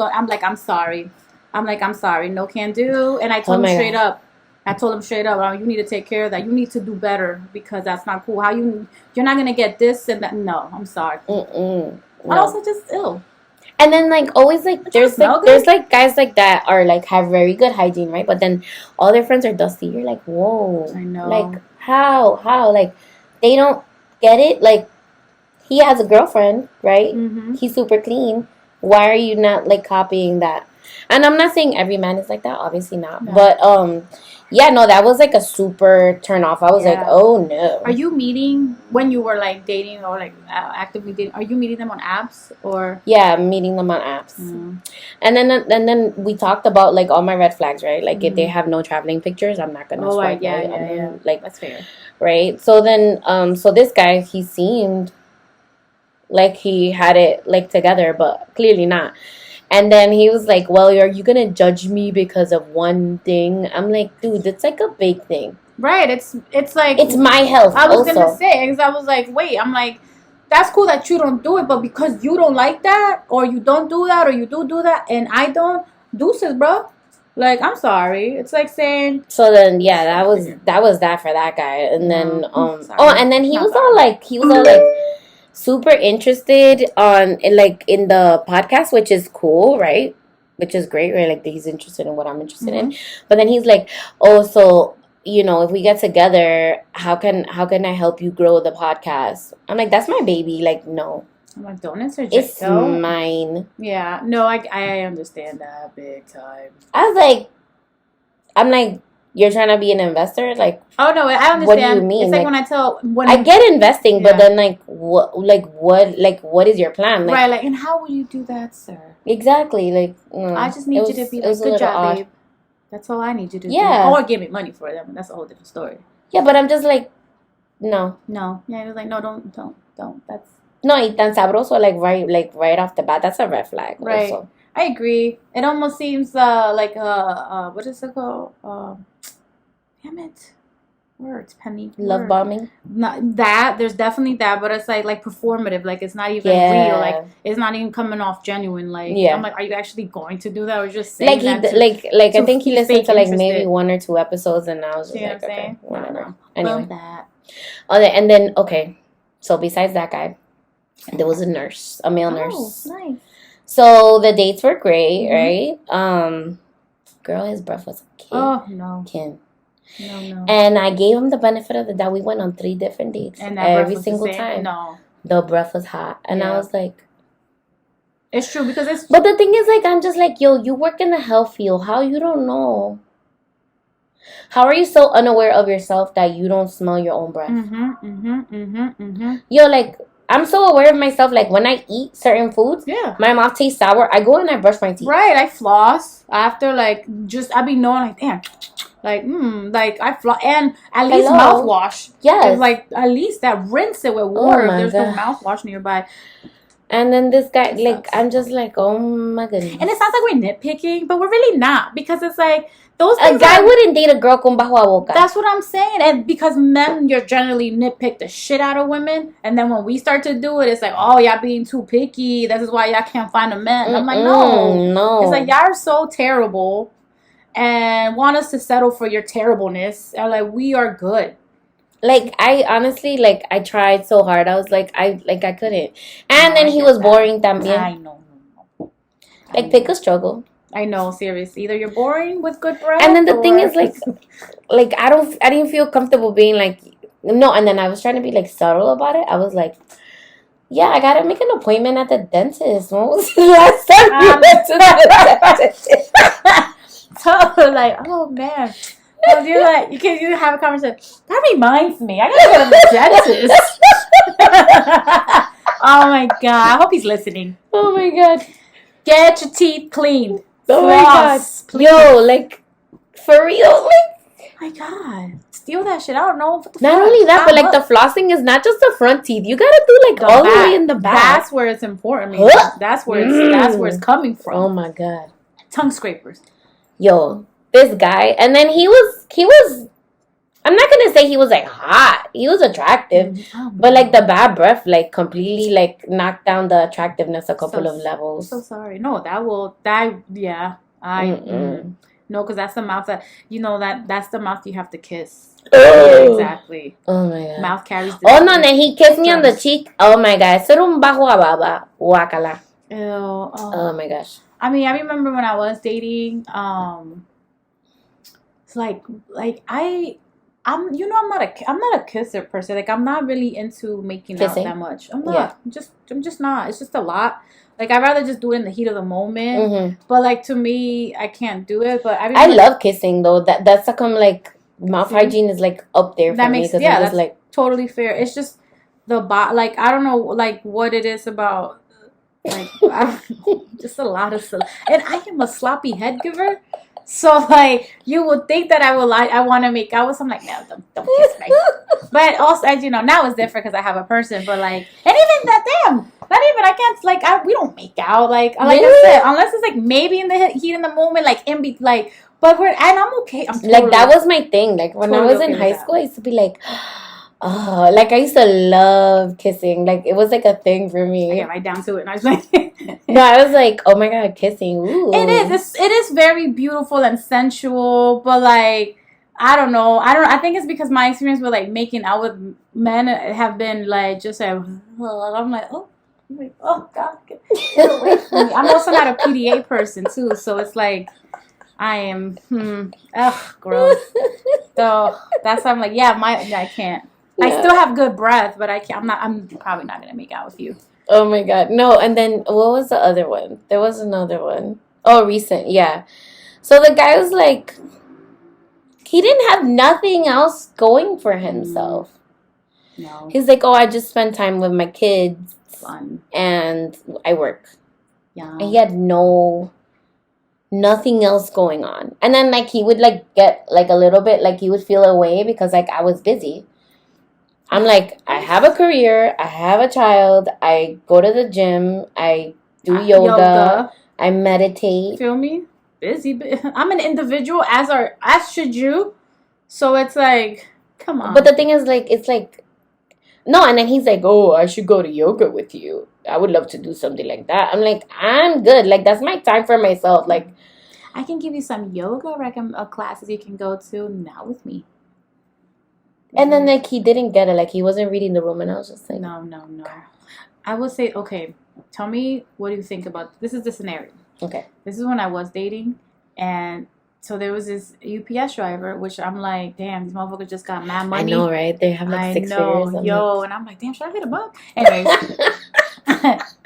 sorry. I'm sorry. No can do. And I told him straight up. I told him straight up, oh, you need to take care of that. You need to do better, because that's not cool. You're not gonna get this and that. No, I'm sorry. No. Also just ill. And then, like, always, like, there's like guys like that are like have very good hygiene, right? But then all their friends are dusty. You're like, whoa. I know. Like, how? Like, they don't get it. Like, he has a girlfriend, right? Mm-hmm. He's super clean. Why are you not, like, copying that? And I'm not saying every man is like that. Obviously not. No. But, yeah, no, that was, like, a super turn off. I was like, oh, no. Are you meeting, when you were, like, dating or, like, actively dating, are you meeting them on apps or? Yeah, I'm meeting them on apps. Mm. And then we talked about, like, all my red flags, right? Like, if they have no traveling pictures, I'm not going to swipe. Yeah. Like, that's fair. Right? So then, so this guy, he seemed like he had it, like, together, but clearly not. And then he was like, well, are you going to judge me because of one thing? I'm like, dude, it's like a big thing. Right. It's like... It's my health I was going to say, because I was like, wait, I'm like, that's cool that you don't do it, but because you don't like that, or you don't do that, or you do that, and I don't, deuces, bro. Like, I'm sorry. It's like saying... So then, yeah, that was that for that guy. And then, and then he was all like... super interested in the podcast, which is cool, right? Which is great, right? Like, he's interested in what I'm interested in. But then he's like, oh, so, you know, if we get together, how can I help you grow the podcast? I'm like, that's my baby. Like, no. I'm like, don't interject. It's mine. Yeah. No, I understand that big time. I'm like, you're trying to be an investor? Like, oh, no, I understand. What do you mean? It's like when I get investing, but then, like, what is your plan? Like, right, like, and how will you do that, sir? Exactly. Like, I just need you to be like, good job, babe. That's all I need you to do. Or give me money for them. That's a whole different story. Yeah, but I'm just like, no. Yeah, it was like, no, don't. That's... No, y tan sabroso, right off the bat. That's a red flag. Right. Also. I agree. It almost seems like what is it called? Damn it. Words, Penny. Love bombing? Not that. There's definitely that, but it's like performative. Like, it's not even real. Like, it's not even coming off genuine. Like, I'm like, are you actually going to do that, or just saying that? I think he listened to like maybe 1 or 2 episodes, and I was just like, okay, whatever. Anyway. That. And then so besides that guy, there was a male nurse. Nice. So the dates were great, right? Girl, his breath was kin. Oh, no. Kin. No. And I gave him the benefit of the doubt. We went on 3 different dates. And every single time. No. The breath was hot. And I was like... It's true, because it's... But the thing is, like, I'm just like, yo, you work in the health field. How you don't know? How are you so unaware of yourself that you don't smell your own breath? Yo, like... I'm so aware of myself, like, when I eat certain foods, my mouth tastes sour, I go and I brush my teeth. Right, I floss after, like, I be knowing, like, damn, like, I floss, and at least mouthwash. Yes. Like, at least that rinse it with water if there's no mouthwash nearby. And then this guy, like, I'm just like, oh my goodness. And it sounds like we're nitpicking, but we're really not, because it's like those A things guy wouldn't date a girl con bajo a boca. That's what I'm saying. And because men, you're generally nitpick the shit out of women, and then when we start to do it, it's like, oh, y'all being too picky. This is why y'all can't find a man. And I'm like, no. It's like, y'all are so terrible and want us to settle for your terribleness. And like, we are good. Like, I honestly, like, I tried so hard. I was like, I couldn't. And then he was boring también. I know. Like, pick a struggle. I know, seriously. Either you're boring with good breath. And then the thing is, like, I didn't feel comfortable being like, no. And then I was trying to be like subtle about it. I was like, yeah, I gotta make an appointment at the dentist. When was the last time you went to the dentist? So like, oh man. So you're like, you have a conversation. That reminds me, I gotta go to the dentist. Oh my god! I hope he's listening. Oh my god! Get your teeth cleaned. Oh my god! Please. Yo, like, for real, like. My god! Steal that shit. I don't know. What the not fuck? only that, but like the flossing is not just the front teeth. You gotta do like all the way in the back. That's where it's important. That's where it's coming from. Oh my god! Tongue scrapers. Yo, this guy, and then he was. I'm not gonna say he was like hot. He was attractive, but like the bad breath, like completely like knocked down the attractiveness a couple of levels. So sorry. No, yeah. No, because that's the mouth that's the mouth you have to kiss. Yeah, exactly. Oh my god. Mouth carries. No, and then he kissed me on the cheek. Oh my god, eso era un bajo a baba, guacala. Ew. Oh my gosh. I mean, I remember when I was dating. It's like I'm not a kisser per se. Like, I'm not really into making kissing out that much. I'm not. Yeah. I'm just not. It's just a lot. Like, I'd rather just do it in the heat of the moment. Mm-hmm. But like, to me, I can't do it. But I love kissing though. That's like mouth hygiene is like up there for me. Yeah, that's like totally fair. It's just like, I don't know, like what it is about. Like, just a lot of and I am a sloppy head giver. So, like, you would think that I want to make out with someone. Like, no, don't kiss me. But also, as you know, now it's different because I have a person. But, like, and even that, I can't, like, we don't make out. Like really? I said, unless it's, like, maybe in the heat in the moment, like, but and I'm okay. I'm totally, like, that was my thing. Like, when I was in high school, I used to be like, oh, like, I used to love kissing. Like, it was, like, a thing for me. I get right down to it. And I was like... No, I was like, oh, my God, kissing. Ooh. It is very beautiful and sensual. But, like, I don't know. I think it's because my experience with, like, making out with men have been, like, just like... I'm like, oh, God. Get away from me. I'm also not a PDA person, too. So, it's like... I am... gross. So, that's why I'm like, I can't. Yeah. I still have good breath, but I can't. I'm probably not gonna make out with you. Oh my god, no! And then what was the other one? There was another one. Oh, recent, yeah. So the guy was like, he didn't have nothing else going for himself. No. He's like, oh, I just spend time with my kids. Fun. And I work. Yeah. And he had nothing else going on. And then like he would like get like a little bit like he would feel away because like I was busy. I'm like, I have a career, I have a child, I go to the gym, I do yoga, I meditate. Feel me? Busy. I'm an individual, as should you. So it's like, come on. But the thing is, like, it's like, no, and then he's like, oh, I should go to yoga with you. I would love to do something like that. I'm like, I'm good. Like, that's my time for myself. Like, I can give you some yoga classes you can go to, not with me. And then, like, he didn't get it. Like, he wasn't reading the room. And I was just like... No. I would say, okay, tell me what do you think about... This is the scenario. Okay. This is when I was dating. And so there was this UPS driver, which I'm like, damn, these motherfuckers just got mad money. I know, right? They have, like, 6 figures. Yo, and I'm like, damn, should I hit him up? Anyways.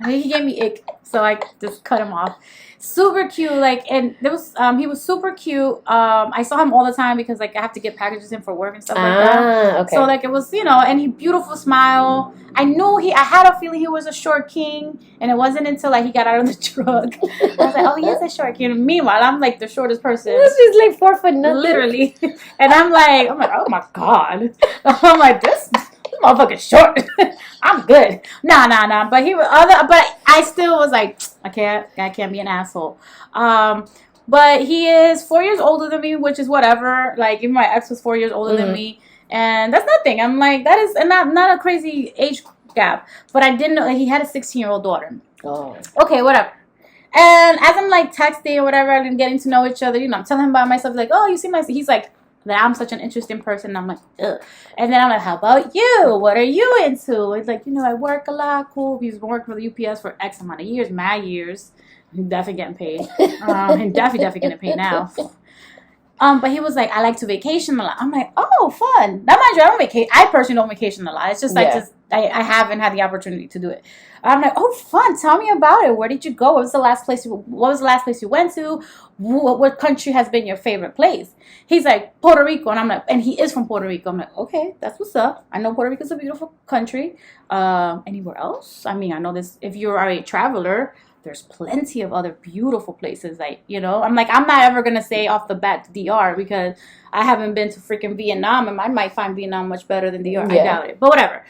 He gave me ick. So I just cut him off. Super cute, like, and there was he was super cute. I saw him all the time because like I have to get packages in for work and stuff like that. Okay. So like it was, and he beautiful smile. I had a feeling he was a short king, and it wasn't until like he got out of the truck. I was like, oh, he is a short king. And meanwhile, I'm like the shortest person. This is like 4 foot nothing. Literally. And I'm like, oh my god. I'm like, this motherfucker's short. I'm good. Nah. But but I still was like, I can't be an asshole. But he is 4 years older than me, which is whatever. Like, even my ex was 4 years older than me, and that's nothing. I'm like, that is not a crazy age gap. But I didn't know he had a 16-year-old daughter. Oh. Okay, whatever. And as I'm like texting or whatever and getting to know each other, I'm telling him about myself, like, oh, you see he's like, that I'm such an interesting person. And I'm like, ugh. And then I'm like, how about you? What are you into? It's like, I work a lot. Cool. He's been working for the UPS for X amount of years, mad years. He's definitely getting paid. And definitely getting paid now. But he was like, I like to vacation a lot. I'm like, oh, fun. Now, mind you, I personally don't vacation a lot. It's just like, I haven't had the opportunity to do it. I'm like, oh, fun. Tell me about it. Where did you go? What was the last place you went to? What country has been your favorite place? He's like, Puerto Rico. And I'm like, and he is from Puerto Rico. I'm like, okay, that's what's up. I know Puerto Rico is a beautiful country. Anywhere else? I mean, I know this, if you are a traveler, there's plenty of other beautiful places. Like, I'm like, I'm not ever going to say off the bat DR because I haven't been to freaking Vietnam, and I might find Vietnam much better than DR. Yeah. I doubt it. But whatever.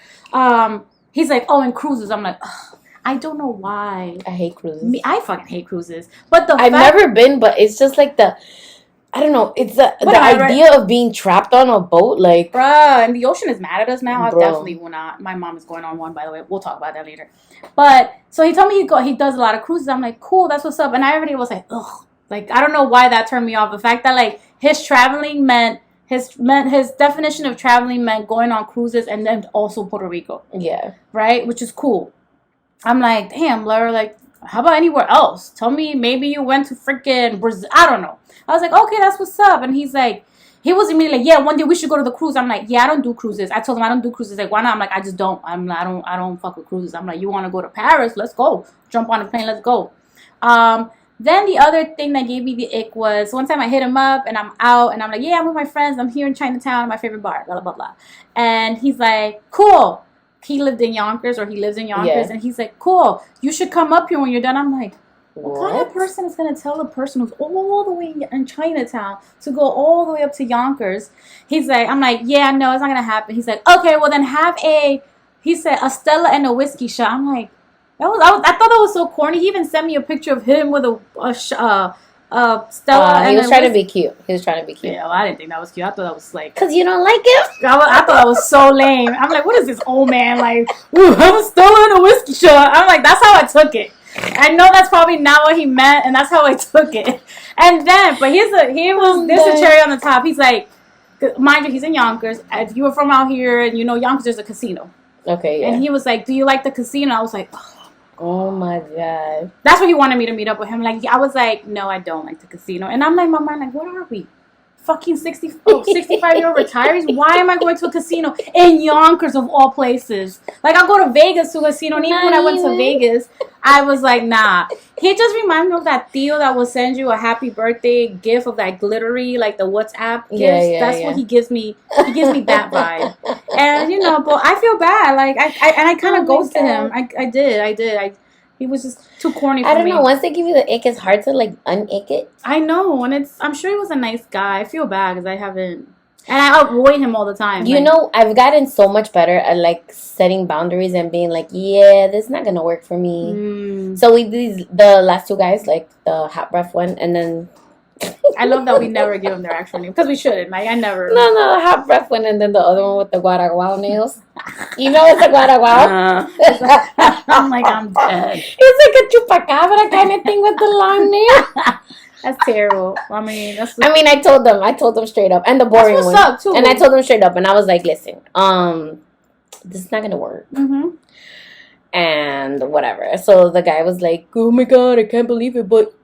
He's like, oh, and cruises. I'm like, ugh, I don't know why. I hate cruises. I fucking hate cruises. But I've never been, but it's just like I don't know. It's the idea of being trapped on a boat, like, bruh, and the ocean is mad at us now. I definitely will not. My mom is going on one, by the way. We'll talk about that later. But so he told me he does a lot of cruises. I'm like, cool, that's what's up. And I already was like, ugh, like, I don't know why that turned me off. The fact that like his traveling meant his definition of traveling meant going on cruises and then also Puerto Rico. Yeah. Right, which is cool. I'm like, damn, Laura, like, how about anywhere else? Tell me, maybe you went to freaking Brazil. I don't know. I was like, okay, that's what's up. And he's like, he was immediately like, yeah, one day we should go to the cruise. I'm like, yeah, I don't do cruises. I told him I don't do cruises. Like, why not? I'm like, I just don't. I don't fuck with cruises. I'm like, you want to go to Paris? Let's go. Jump on a plane. Let's go. Then the other thing that gave me the ick was one time I hit him up and I'm out and I'm like, yeah, I'm with my friends. I'm here in Chinatown, my favorite bar, blah, blah, blah. And he's like, cool. He lived in Yonkers, or he lives in Yonkers, and he's like, cool, you should come up here when you're done. I'm like, what kind of person is going to tell a person who's all the way in Chinatown to go all the way up to Yonkers? He's like, I'm like, yeah, no, it's not going to happen. He's like, okay, well then he said, a Stella and a whiskey shot. I'm like, I thought that was so corny. He even sent me a picture of him with a Stella. He was trying to be cute. Yeah, well, I didn't think that was cute. I thought that was like, because you don't like him. I thought that was so lame. I'm like, what is this old man like? Ooh, I'm a Stella and a whiskey shot. I'm like, that's how I took it. I know that's probably not what he meant, and that's how I took it. And then, but there's a cherry on the top. He's like, mind you, he's in Yonkers. If you were from out here and you know Yonkers, there's a casino. Okay, yeah. And he was like, do you like the casino? I was like, oh my God. That's what he wanted me to meet up with him. Like, I was like, no, I don't like the casino. And I'm like, my mind, like, what are we? Fucking 65-year-old retirees? Why am I going to a casino in Yonkers of all places? Like, I'll go to Vegas to a casino. And even when I went to Vegas, I was like, nah. He just reminds me of that Theo that will send you a happy birthday gift of that glittery, like the WhatsApp gifts. That's what he gives me. He gives me that vibe. And, but I feel bad. Like, I kind of ghosted him. I did. He was just too corny for me. I don't know. Once they give you the ick, it's hard to, like, un-ick it. I know. And I'm sure he was a nice guy. I feel bad because I haven't. And I avoid him all the time. I've gotten so much better at, like, setting boundaries and being like, yeah, this is not going to work for me. So the last two guys, like, the hot breath one, and then... I love that we never give them their actual name. Because we shouldn't. Like, I never... No, the hot breath one, and then the other one with the guaraguao nails. You know it's a guaraguao? I'm like, I'm dead. It's like a chupacabra kind of thing with the long nail. That's terrible. I mean, I told them straight up. And the boring one. Up, too. And I told them straight up. And I was like, listen, this is not going to work. Mm-hmm. And whatever. So the guy was like, oh my God, I can't believe it. But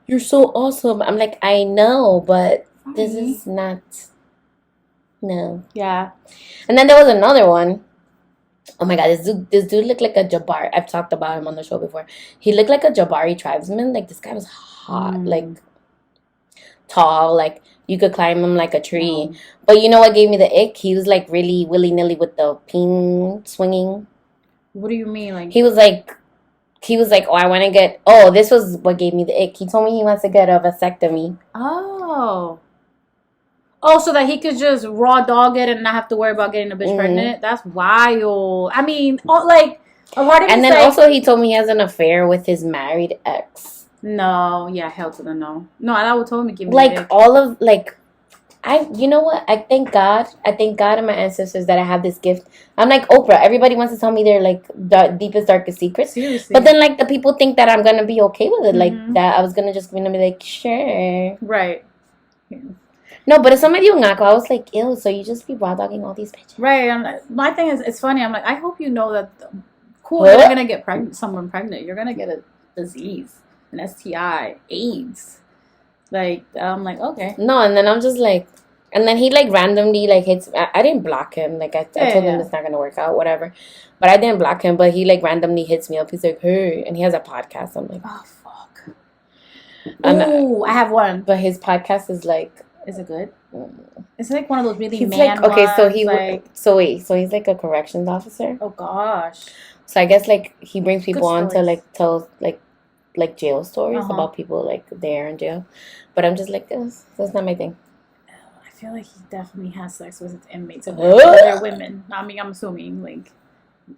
you're so awesome. I'm like, I know, but this is not. No. Yeah. And then there was another one. Oh my God, this dude looked like a Jabari. I've talked about him on the show before. He looked like a Jabari tribesman. Like, this guy was hot. Like, tall. Like, you could climb him like a tree. But you know what gave me the ick? He was, like, really willy-nilly with the peen swinging. What do you mean? Like, he was like, oh, I want to get... Oh, this was what gave me the ick. He told me he wants to get a vasectomy. Oh. Oh, so that he could just raw dog it and not have to worry about getting a bitch pregnant? That's wild. I mean, like, a part of me. And then also he told me he has an affair with his married ex. No, yeah, hell to the no. No, that would totally give me like all of like. You know what? I thank God and my ancestors that I have this gift. I'm like Oprah. Everybody wants to tell me their like deepest, darkest secrets. Seriously. But then like the people think that I'm gonna be okay with it. Like that I was gonna be like, sure. Right. Yeah. No, but if somebody ngaco, I was like, ew, so you just be raw dogging all these bitches. Right. My thing is, it's funny. I'm like, I hope you know that cool, you're gonna get someone pregnant. You're gonna get a disease, an STI, AIDS. Like, I'm like, okay. No, and then I'm just like, and then he like randomly like hits. I didn't block him. Like I told him it's not gonna work out, whatever. But I didn't block him. But he like randomly hits me up. He's like, hey, and he has a podcast. I'm like, oh fuck. Ooh, I have one. But his podcast is like, is it good? It's like one of those really he's man like, okay, ones, so he like... so he's like a corrections officer. Oh gosh. So I guess like he brings people on to like tell like jail stories about people like there in jail. But I'm just like, that's not my thing. I feel like he definitely has sex with his inmates. And they're women. I mean, I'm assuming like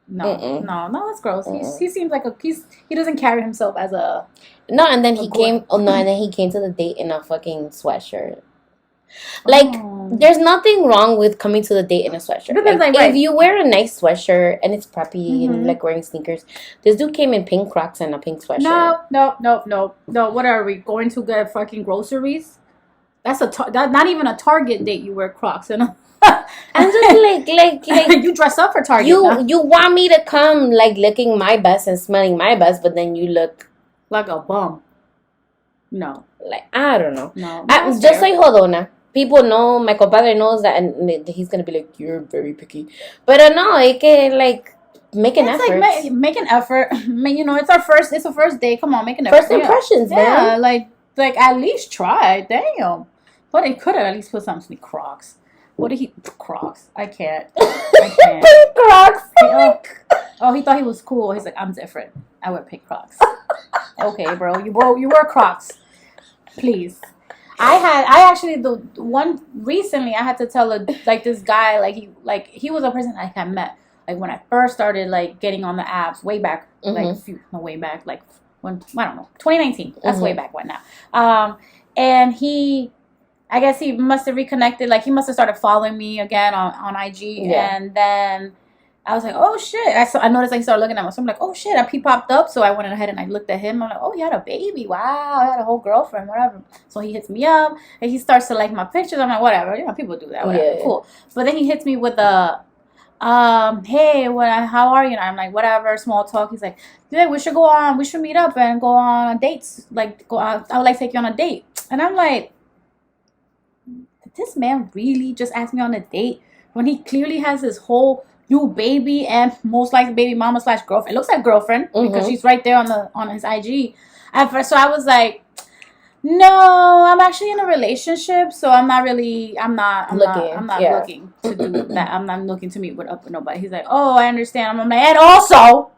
no, that's gross. He seems like he doesn't carry himself as a and then he came. Oh no, and then he came to the date in a fucking sweatshirt. Like, there's nothing wrong with coming to the date in a sweatshirt. Like, if you wear a nice sweatshirt and it's preppy and like wearing sneakers, this dude came in pink Crocs and a pink sweatshirt. No. What are we going to get? Fucking groceries? That's not even a Target date. You wear Crocs and. I'm just like you dress up for Target. You want me to come like looking my best and smelling my best, but then you look like a bum. No, like I don't know. No, just like Jodona. People know, my compadre knows that, and he's gonna be like, "You're very picky," but no, it can like make an effort. Like make an effort. You know, it's a first day. Come on, make an effort. First impressions, man. Yeah, like at least try. Damn, but he could have at least put something Crocs. What did he Crocs? I can't. Pink Crocs. He thought he was cool. He's like, I'm different. I wear pink Crocs. Okay, bro. You wear Crocs. Please. I actually the one recently I had to tell this guy he was a person I had met like when I first started like getting on the apps way back way back like when I don't know 2019 that's way back when now and I guess he must have reconnected like he must have started following me again on IG and then I was like, oh shit. I noticed like he started looking at me. So I'm like, oh shit. He popped up. So I went ahead and I looked at him. I'm like, oh, you had a baby. Wow. I had a whole girlfriend, whatever. So he hits me up and he starts to like my pictures. I'm like, whatever. You know, people do that. Whatever. Cool. But then he hits me with a, hey, how are you? And I'm like, whatever, small talk. He's like, yeah, we should meet up and go on dates. Like, I would like to take you on a date. And I'm like, did this man really just ask me on a date when he clearly has this whole new baby and most likely baby mama / girlfriend. It looks like girlfriend because she's right there on his IG. At first, so I was like, no, I'm actually in a relationship, so I'm not looking to do that. I'm not looking to meet with nobody. He's like, oh, I understand. I'm like, and also,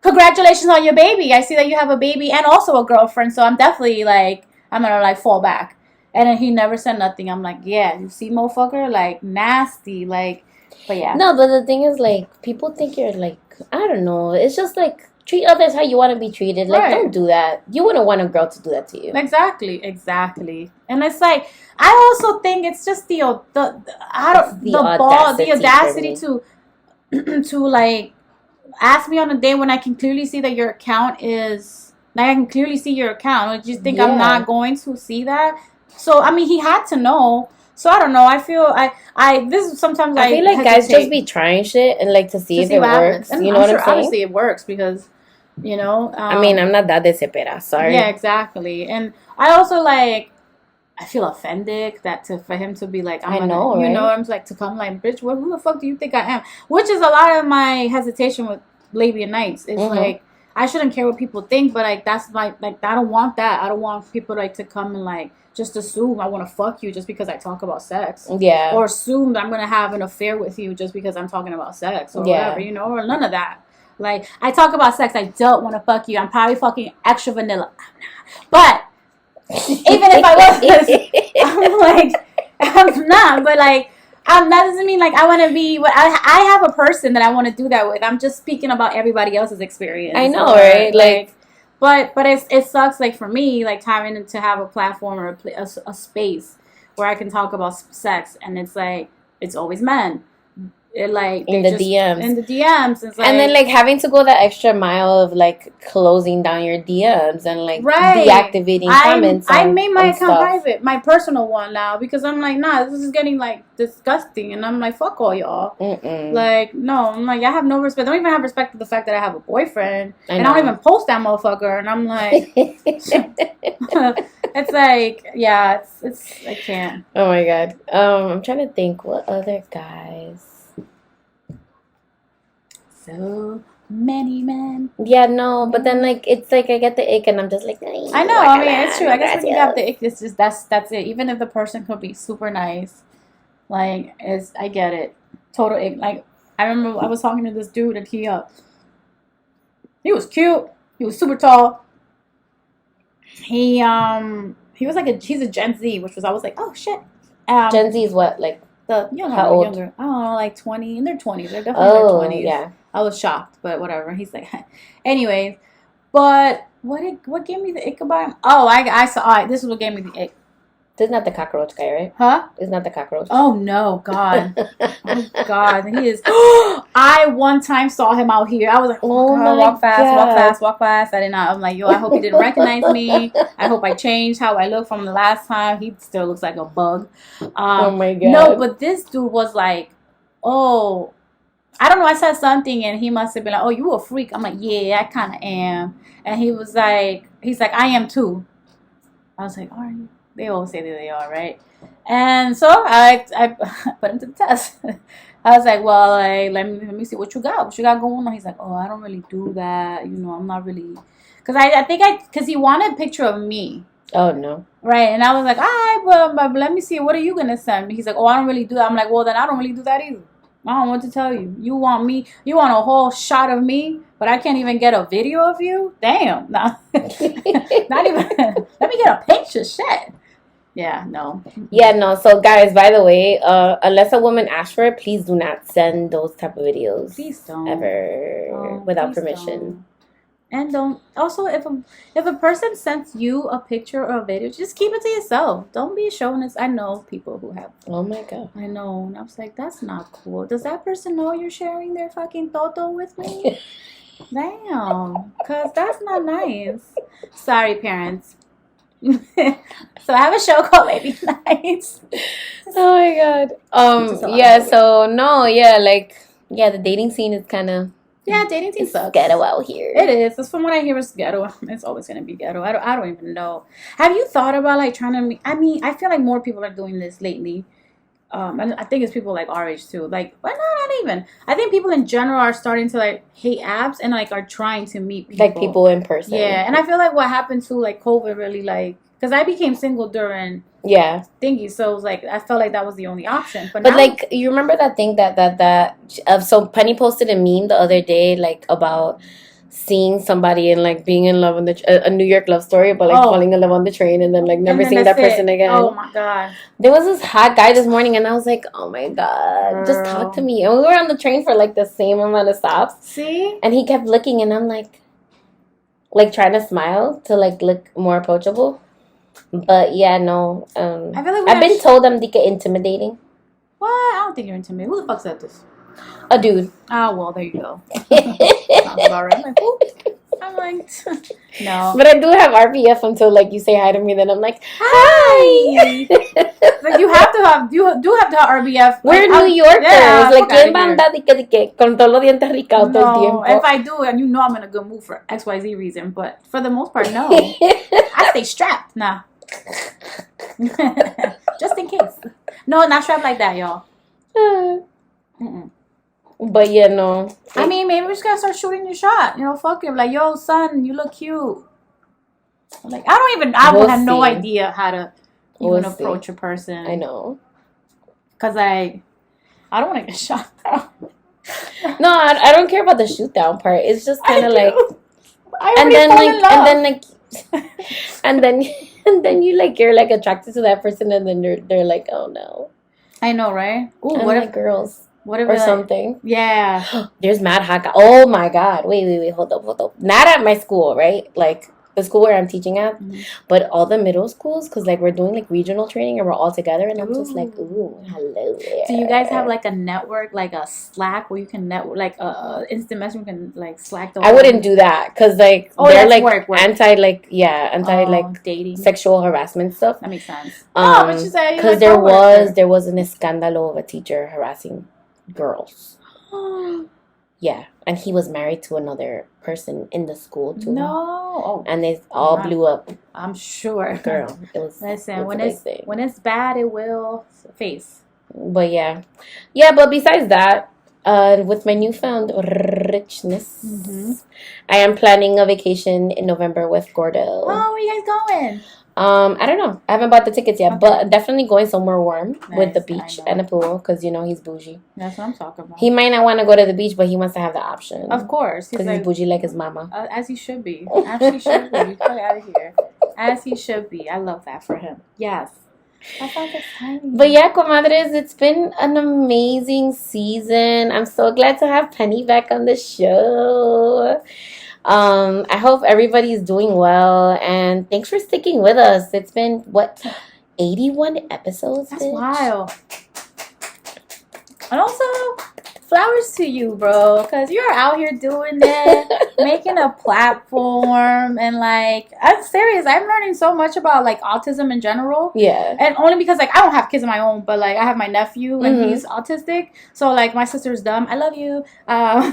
congratulations on your baby. I see that you have a baby and also a girlfriend, so I'm definitely like, I'm gonna like fall back. And then he never said nothing. I'm like, yeah, you see, motherfucker, like nasty, like. But yeah. No, but the thing is, like, people think you're, like, I don't know. It's just, like, treat others how you want to be treated. Like, don't do that. You wouldn't want a girl to do that to you. Exactly. And it's like, I also think it's just the audacity to, like, ask me on a day when I can clearly see that your account is, like, I can clearly see your account. Or just think I'm not going to see that? So, I mean, he had to know. So I don't know. I feel I feel like guys just be trying shit and like to see if it works. And you know what I'm saying? Obviously, it works because, you know. I mean, I'm not that desespera. Sorry. Yeah, exactly. And I also like. I feel offended for him to be like, I'm like to come like, bitch, who the fuck do you think I am? Which is a lot of my hesitation with labia nights. It's like I shouldn't care what people think, but like that's like I don't want that. I don't want people like to come and like. Just assume I want to fuck you just because I talk about sex. Yeah. Or assume that I'm going to have an affair with you just because I'm talking about sex or whatever, you know, or none of that. Like, I talk about sex. I don't want to fuck you. I'm probably fucking extra vanilla. I'm not. But even if I was, I'm like, I'm not, but like, that doesn't mean like I want to be. I have a person that I want to do that with. I'm just speaking about everybody else's experience. I know, right? Like, but it sucks. Like for me, like having to have a platform or a space where I can talk about sex, and it's like it's always men. It like in the DMs. It's like, and then like having to go that extra mile of like closing down your DMs and like deactivating comments. I made my account private, my personal one now, because I'm like, nah, this is getting like disgusting, and I'm like, fuck all y'all. Like, no, I'm like, I have no respect. I don't even have respect for the fact that I have a boyfriend, and I don't even post that motherfucker, and I'm like, it's like, yeah, it's I can't. Oh my god. I'm trying to think what other guys. So many men. Yeah, no, but then like it's like I get the ick, and I'm just like, I know. I mean, it's true. I guess when you have the ick, it's just that's it. Even if the person could be super nice, like I get it. Total ick. Like I remember I was talking to this dude, and he was cute. He was super tall. He was like he's a Gen Z, which was I was like, oh shit. Gen Z is what, like how old? Younger. I don't know, like 20 in their 20s. They're definitely in their 20s. Yeah. I was shocked, but whatever. He's like, anyways. But what gave me the ick about him? Oh, I saw. All right, this is what gave me the ick. This is not the cockroach guy, right? Huh? It's not the cockroach. Oh no, God. Oh God, he is. I one time saw him out here. I was like, oh God, walk fast. I did not. I'm like, yo, I hope he didn't recognize me. I hope I changed how I look from the last time. He still looks like a bug. Oh my God. No, but this dude was like, oh, I don't know. I said something, and he must have been like, oh, you a freak. I'm like, yeah, I kind of am. And he's like, I am too. I was like, are you? They all say that they are, right? And so I put him to the test. I was like, well, like, let me see what you got. What you got going on? He's like, oh, I don't really do that. You know, I'm not really. Because he wanted a picture of me. Oh, no. Right. And I was like, all right, but let me see. What are you going to send me? He's like, oh, I don't really do that. I'm like, well, then I don't really do that either. I don't know what to tell you. You want a whole shot of me, but I can't even get a video of you? Damn. Nah. Not even. Let me get a picture. Shit. Yeah, no. Yeah, no. So, guys, by the way, unless a woman asks for it, please do not send those type of videos. Please don't. Ever. Without permission. Don't. And don't. Also, if a person sends you a picture or a video, just keep it to yourself. Don't be showing this. I know people who have. Oh, my God. I know. And I was like, that's not cool. Does that person know you're sharing their fucking toto with me? Damn. Because that's not nice. Sorry, parents. So I have a show called Lady Nights. Oh my God. Yeah, so no, yeah, like, yeah, the dating scene is kind of. Yeah, dating scene sucks. Ghetto out here. It is. That's from what I hear is ghetto. It's always going to be ghetto. I don't even know. Have you thought about like trying to meet? I mean, I feel like more people are doing this lately. And I think it's people like our age too. Like, well, no, not even. I think people in general are starting to like hate apps and like are trying to meet people. Like people in person. Yeah, and I feel like what happened to like COVID really like, because I became single during thingy, so it was like I felt like that was the only option. But now, like you remember that thing so Penny posted a meme the other day like about seeing somebody and like being in love on a New York love story, but like falling in love on the train and then like never seeing that person again. Oh my God. There was this hot guy this morning and I was like, oh my God, girl, just talk to me. And we were on the train for like the same amount of stops. See? And he kept looking and I'm like trying to smile to like look more approachable. But yeah, no. I feel like I've been told I'm intimidating. What? I don't think you're intimidating. Who the fuck said this? A dude. Oh, well, there you go. Sounds about right. I'm like, no. But I do have RPF until like you say hi to me, then I'm like, hi. Like you do have to have RBF. We're like, New Yorkers. Yeah, like ¿quién va a andar con todos los dientes ricados todo el tiempo? If I do, and you know I'm in a good mood for XYZ reason, but for the most part, no. I stay strapped. Nah. Just in case. No, not strapped like that, y'all. But yeah, no. I mean, maybe we just gotta start shooting your shot. You know, fuck him. Like, yo, son, you look cute. Like, I would have no idea how to even approach a person. I know. Because I don't want to get shot down. No, I don't care about the shoot down part. It's just kind of like. And then And then you're like attracted to that person, and then they're like, oh no. I know, right? Ooh, And what like if girls what if or like, something? yeah. There's mad hot guy. Oh my god! Wait, hold up. Not at my school, right? Like the school where I'm teaching at, but all the middle schools, because like we're doing like regional training and we're all together, and I'm just like, ooh, hello there. Do you guys have like a network, like a Slack where you can network, like instant message, you can like Slack the? I wouldn't do that because like they're like work. anti like dating, sexual harassment stuff. That makes sense. No, but you say because there was an escándalo of a teacher harassing girls. Yeah, and he was married to another person in the school too. No, and they all blew up. I'm sure, girl. It was. Listen, when it's bad, it will face. But yeah. But besides that, with my newfound richness, I am planning a vacation in November with Gordo. Oh, where you guys going? I don't know. I haven't bought the tickets yet, but definitely going somewhere warm with the beach and a pool because he's bougie. That's what I'm talking about. He might not want to go to the beach, but he wants to have the option. Of course, because he's bougie like his mama. As he should be. As he should be. Get out of here. As he should be. I love that for him. Yes. That sounds exciting. But yeah, comadres, it's been an amazing season. I'm so glad to have Penny back on the show. I hope everybody's doing well, and thanks for sticking with us. It's been 81 episodes. That's wild. And also, flowers to you, bro, because you're out here doing it, making a platform, and like, I'm serious. I'm learning so much about like autism in general. Yeah. And only because like I don't have kids of my own, but like I have my nephew and he's autistic. So like my sister's dumb. I love you. I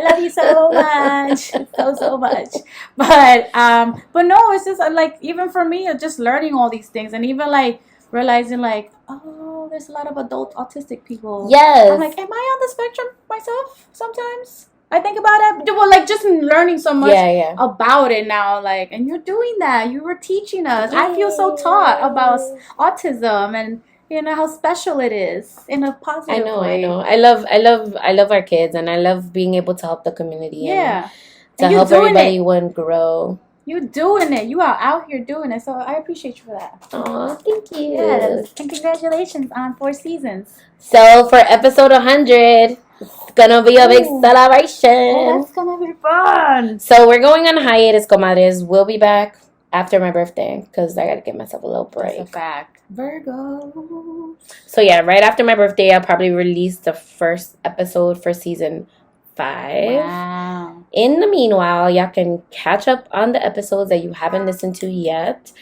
love you so much, so much. But no, it's just like even for me, just learning all these things and even like realizing like, oh, there's a lot of adult autistic people. Yes. I'm like, am I on the spectrum myself sometimes? I think about it. Well, like just learning so much about it now. Like, and you're doing that. You were teaching us. I feel so taught about autism and how special it is in a positive way. I know. I love our kids, and I love being able to help the community. Yeah. And to help everybody grow. You're doing it. You are out here doing it. So I appreciate you for that. Oh, thank you. Yes. And congratulations on 4 seasons. So for episode 100, it's gonna be a big celebration. Oh, that's gonna be fun. So we're going on hiatus, comadres. We'll be back after my birthday because I gotta give myself a little break. That's a fact. Virgo. So yeah, right after my birthday, I'll probably release the first episode for season 5. Wow. In the meanwhile, y'all can catch up on the episodes that you haven't listened to yet.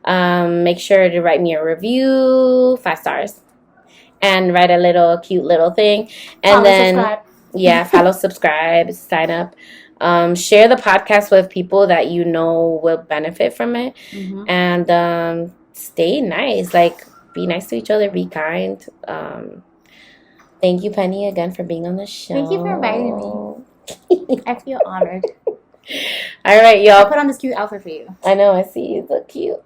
Make sure to write me a review, 5 stars, and write a cute little thing. And subscribe. Follow, subscribe, sign up. Share the podcast with people that you know will benefit from it. And stay nice. Like, be nice to each other. Be kind. Thank you, Penny, again for being on the show. Thank you for inviting me. I feel honored. All right, y'all. I put on this cute outfit for you. I know. I see you. Look cute.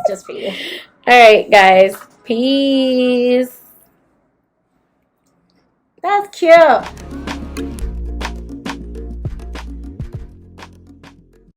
Just for you. All right, guys. Peace. That's cute.